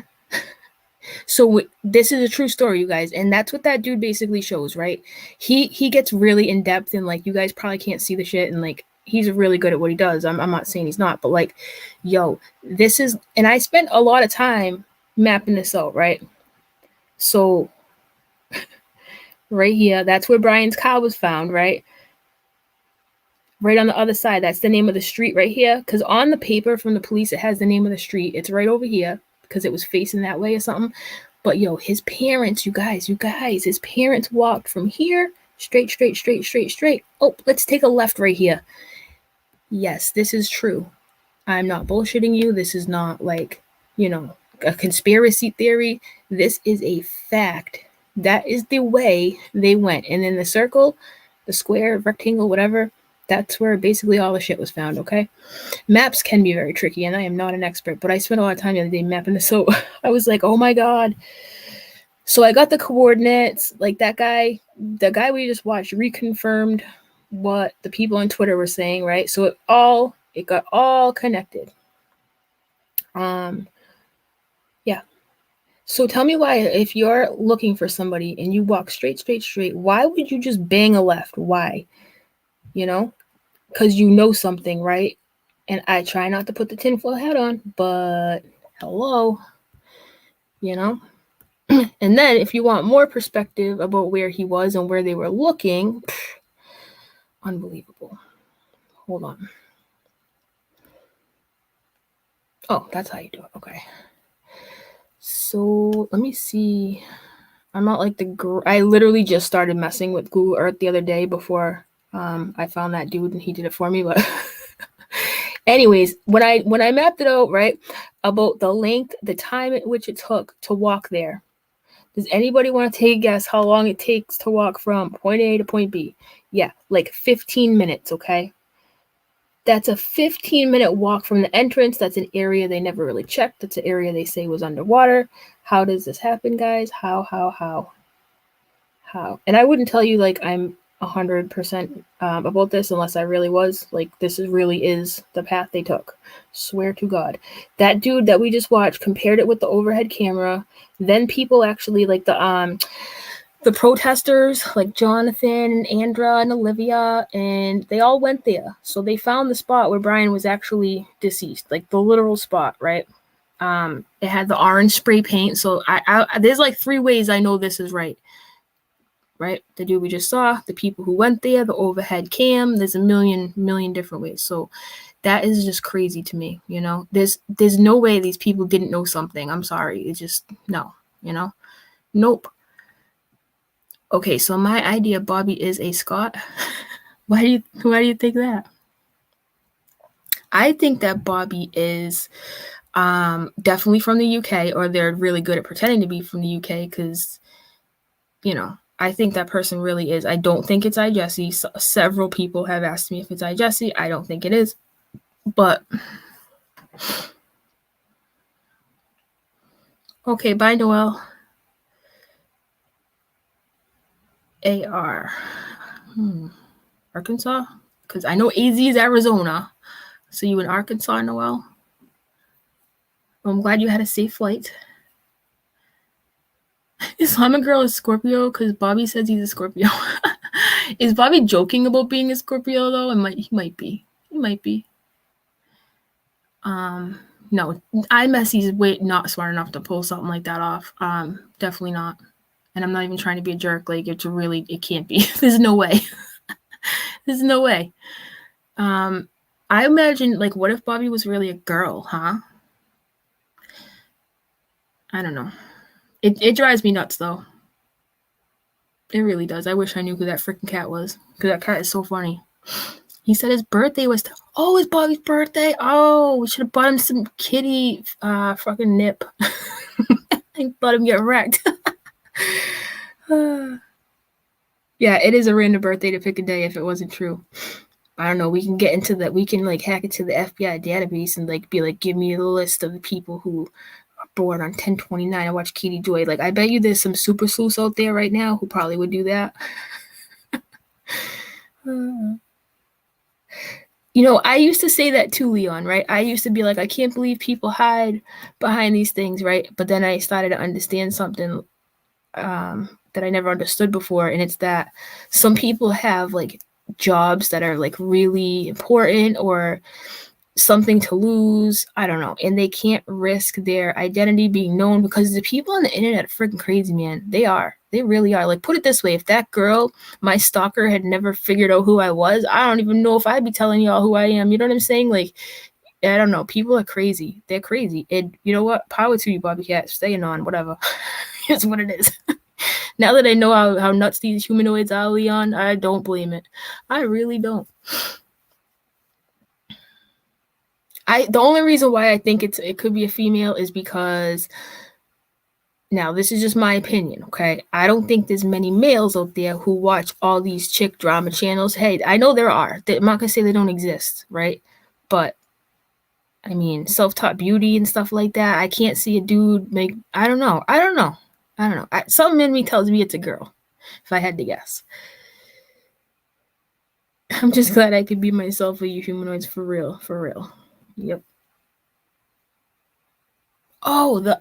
So this is a true story, you guys, and that's what that dude basically shows, right? He gets really in depth, and like, you guys probably can't see the shit, and like, he's really good at what he does. I'm not saying he's not, but like, yo, this is, and I spent a lot of time mapping this out, right? So right here, that's where Brian's car was found, right? Right on the other side, that's the name of the street right here, because on the paper from the police, it has the name of the street. It's right over here. because it was facing that way or something. But yo, his parents, you guys, his parents walked from here straight. Oh, let's take a left right here. Yes, this is true. I'm not bullshitting you. This is not like, a conspiracy theory. This is a fact. That is the way they went. And then the circle, the square, rectangle, whatever, that's where basically all the shit was found, okay? Maps can be very tricky, and I am not an expert, but I spent a lot of time the other day mapping this, so I was like, oh my god. So I got the coordinates, like the guy we just watched reconfirmed what the people on Twitter were saying, right? So it got all connected. Yeah. So tell me why, if you're looking for somebody and you walk straight, why would you just bang a left? Why? Because you know something, right? And I try not to put the tinfoil hat on, but hello, And then if you want more perspective about where he was and where they were looking, unbelievable. Hold on. Oh, that's how you do it. Okay. So let me see. I'm not like I literally just started messing with Google Earth the other day before I found that dude and he did it for me. But anyways, when I mapped it out, right, about the length, the time at which it took to walk there. Does anybody want to take a guess how long it takes to walk from point A to point B? Yeah, like 15 minutes, okay? That's a 15-minute walk from the entrance. That's an area they never really checked. That's an area they say was underwater. How does this happen, guys? How? And I wouldn't tell you like I'm 100% about this unless I really was. Like, this really is the path they took. Swear to God. That dude that we just watched compared it with the overhead camera. Then people actually, like the protesters, like Jonathan and Andra and Olivia, and they all went there. So they found the spot where Brian was actually deceased, like the literal spot, right? It had the orange spray paint. So I there's like 3 ways I know this is right. Right? The dude we just saw, the people who went there, the overhead cam, there's a million different ways. So that is just crazy to me, There's no way these people didn't know something. I'm sorry. It's just no, Nope. Okay, so my idea, Bobby is a Scot. Why do you think that? I think that Bobby is definitely from the UK, or they're really good at pretending to be from the UK because, I think that person really is. I don't think it's iJessie. So several people have asked me if it's iJessie. I don't think it is. But okay, bye, Noel. AR. Arkansas? Because I know AZ is Arizona. So you in Arkansas, Noel? Well, I'm glad you had a safe flight. Islamic girl is Scorpio because Bobby says he's a Scorpio. Is Bobby joking about being a Scorpio though? He might be. No, iMessie's not smart enough to pull something like that off. Definitely not. And I'm not even trying to be a jerk. Like it can't be. There's no way. There's no way. I imagine, like, what if Bobby was really a girl, huh? I don't know. It drives me nuts, though. It really does. I wish I knew who that freaking cat was, because that cat is so funny. He said his birthday was... Oh, it's Bobby's birthday? Oh, we should have bought him some kitty fucking nip. I let him get wrecked. Yeah, it is a random birthday to pick a day if it wasn't true. I don't know. We can get into that. We can, like, hack into the FBI database and, like, be like, give me the list of the people who... born on 10/29. I watch Katie Joy. Like, I bet you there's some super sleuths out there right now who probably would do that. I used to say that too, Leon, right? I used to be like, I can't believe people hide behind these things, right? But then I started to understand something that I never understood before, and it's that some people have, like, jobs that are, like, really important or something to lose, I don't know, and they can't risk their identity being known because the people on the internet are freaking crazy, man. They really are. Like, put it this way, if that girl, my stalker, had never figured out who I was, I don't even know if I'd be telling y'all who I am. You know what I'm saying? Like, I don't know. People are crazy. They're crazy. And you know what? Power to you, Bobby Cat. Staying on, whatever. It's what it is. Now that I know how nuts these humanoids are, Leon, I don't blame it. I really don't. The only reason why I think it could be a female is because, now this is just my opinion, okay? I don't think there's many males out there who watch all these chick drama channels. Hey, I know there are. I'm not gonna say they don't exist, right? But I mean, self-taught beauty and stuff like that. I can't see a dude make. I don't know. Something in me tells me it's a girl, if I had to guess. I'm just glad I could be myself with you humanoids for real. For real. Yep. Oh, the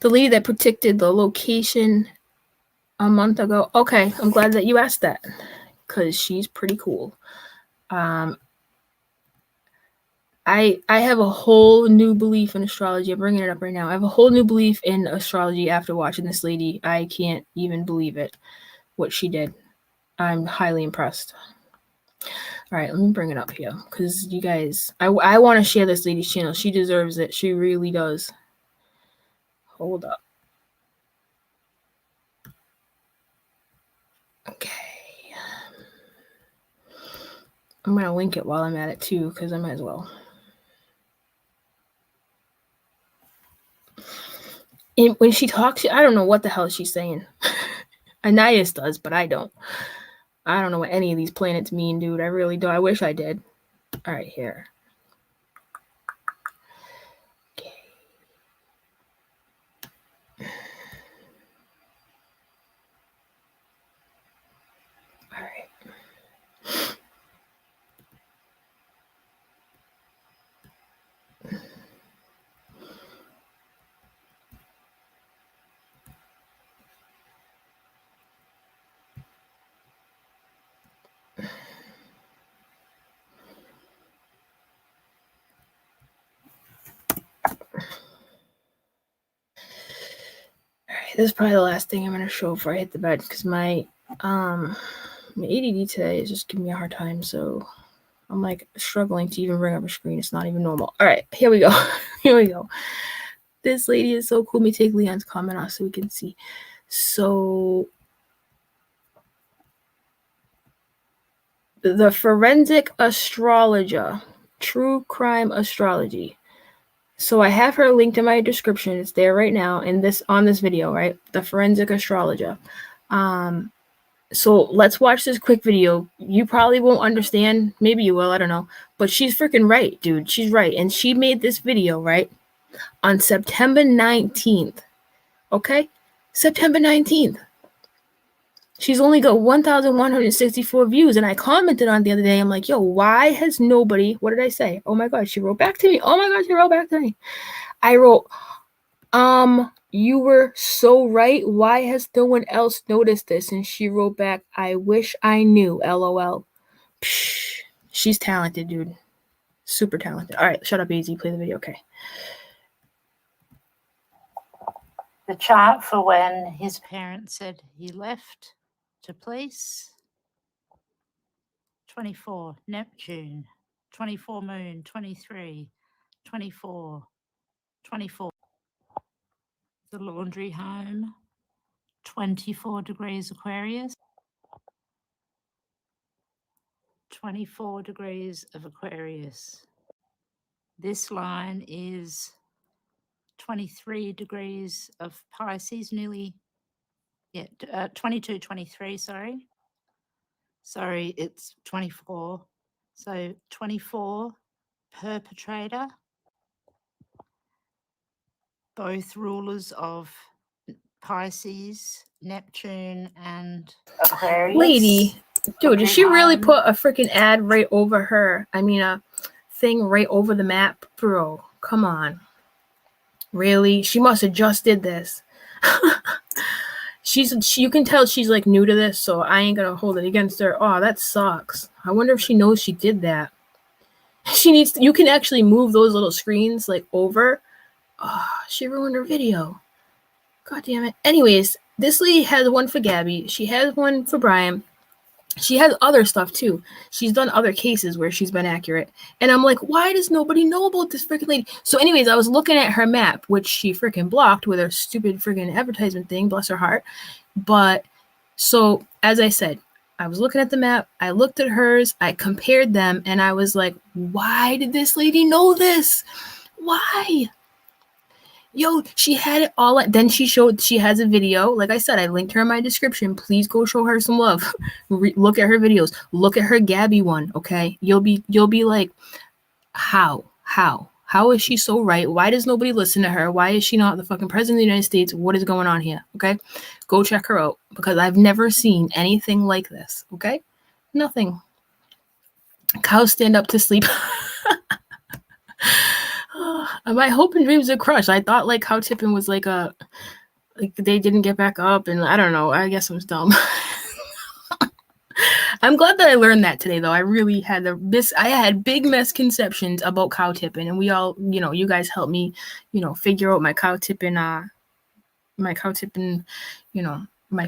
lady that predicted the location a month ago. Okay, I'm glad that you asked that, because she's pretty cool. I have a whole new belief in astrology. I'm bringing it up right now. I have a whole new belief in astrology after watching this lady. I can't even believe it, what she did. I'm highly impressed. All right, let me bring it up here, because you guys, I want to share this lady's channel. She deserves it. She really does. Hold up. Okay. I'm going to link it while I'm at it, too, because I might as well. And when she talks, I don't know what the hell she's saying. Anais does, but I don't. I don't know what any of these planets mean, dude. I really don't. I wish I did. All right, here. Okay. All right. This is probably the last thing I'm going to show before I hit the bed, because my ADD today is just giving me a hard time, so I'm like struggling to even bring up a screen. It's not even normal. All right, here we go. Here we go. This lady is so cool. Let me take Leon's comment off so we can see. So the forensic astrologer, true crime astrology. So I have her linked in my description. It's there right now in this on this video, right? The forensic astrologer. So let's watch this quick video. You probably won't understand. Maybe you will. I don't know. But she's freaking right, dude. She's right. And she made this video, right, on September 19th. Okay? September 19th. She's only got 1,164 views. And I commented on it the other day. I'm like, yo, why has nobody, what did I say? Oh my God, she wrote back to me. Oh my God, she wrote back to me. I wrote, you were so right. Why has no one else noticed this? And she wrote back, I wish I knew, LOL. Psh, she's talented, dude. Super talented. All right, shut up, AZ. Play the video. Okay. The chart for when his parents said he left to place. 24, Neptune. 24, Moon. 23, 24, 24. The Laundrie home. 24 degrees Aquarius. 24 degrees of Aquarius. This line is 23 degrees of Pisces, nearly, 22, 23, sorry. Sorry, it's 24. So 24, perpetrator. Both rulers of Pisces, Neptune, and Aquarius. Lady, dude, did she really put a freaking ad right over her? I mean, a thing right over the map? Bro, come on. Really? She must have just did this. You can tell she's like new to this, so I ain't gonna hold it against her. Oh, that sucks. I wonder if she knows she did that. She needs to, you can actually move those little screens like over. Oh, she ruined her video. God damn it. Anyways, this lady has one for Gabby. She has one for Brian. She has other stuff too. She's done other cases where she's been accurate. And I'm like, why does nobody know about this freaking lady? So anyways, I was looking at her map, which she freaking blocked with her stupid freaking advertisement thing, bless her heart. But so as I said, I was looking at the map, I looked at hers, I compared them, and I was like, why did this lady know this? Why? Yo, she had it all. Then she has a video. Like I said, I linked her in my description. Please go show her some love. Look at her videos. Look at her Gabby one. Okay, you'll be like, how is she so right? Why does nobody listen to her? Why is she not the fucking president of the United States? What is going on here? Okay, go check her out because I've never seen anything like this. Okay, nothing. Cows stand up to sleep. My hope and dreams are crushed. I thought like cow tipping was like they didn't get back up, and I don't know. I guess I'm dumb. I'm glad that I learned that today, though. I really had I had big misconceptions about cow tipping, and we all, you guys helped me, figure out my cow tipping, my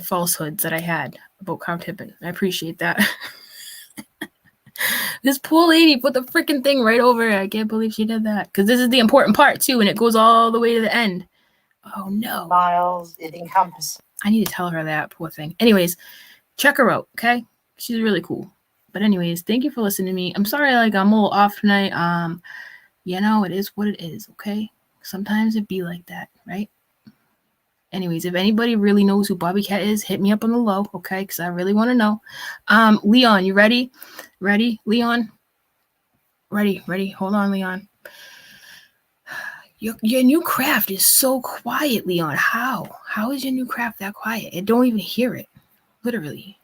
falsehoods that I had about cow tipping. I appreciate that. This poor lady put the freaking thing right over it. I can't believe she did that. Because this is the important part, too, and it goes all the way to the end. Oh, no. Miles, it encompasses. I need to tell her that, poor thing. Anyways, check her out, okay? She's really cool. But anyways, thank you for listening to me. I'm sorry, like, I'm a little off tonight. It is what it is, okay? Sometimes it be like that, right? Anyways, if anybody really knows who Bobby Cat is, hit me up on the low, okay? Because I really want to know. Leon, you ready? Ready, Leon? Ready. Hold on, Leon. Your new craft is so quiet, Leon. How? How is your new craft that quiet? I don't even hear it. Literally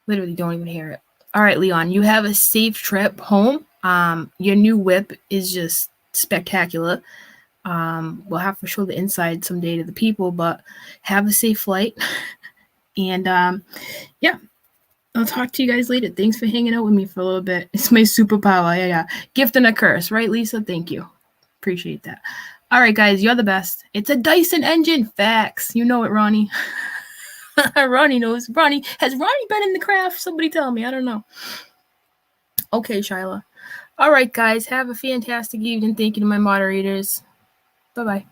don't even hear it. All right, Leon, you have a safe trip home. Your new whip is just spectacular. We'll have to show the inside someday to the people, but have a safe flight. And yeah, I'll talk to you guys later. Thanks for hanging out with me for a little bit. It's my superpower. Yeah. Gift and a curse, right, Lisa? Thank you. Appreciate that. All right, guys, you're the best. It's a Dyson engine. Facts. You know it, Ronnie. Ronnie knows. Has Ronnie been in the craft? Somebody tell me. I don't know. Okay, Shyla. All right, guys, have a fantastic evening. Thank you to my moderators. Bye-bye.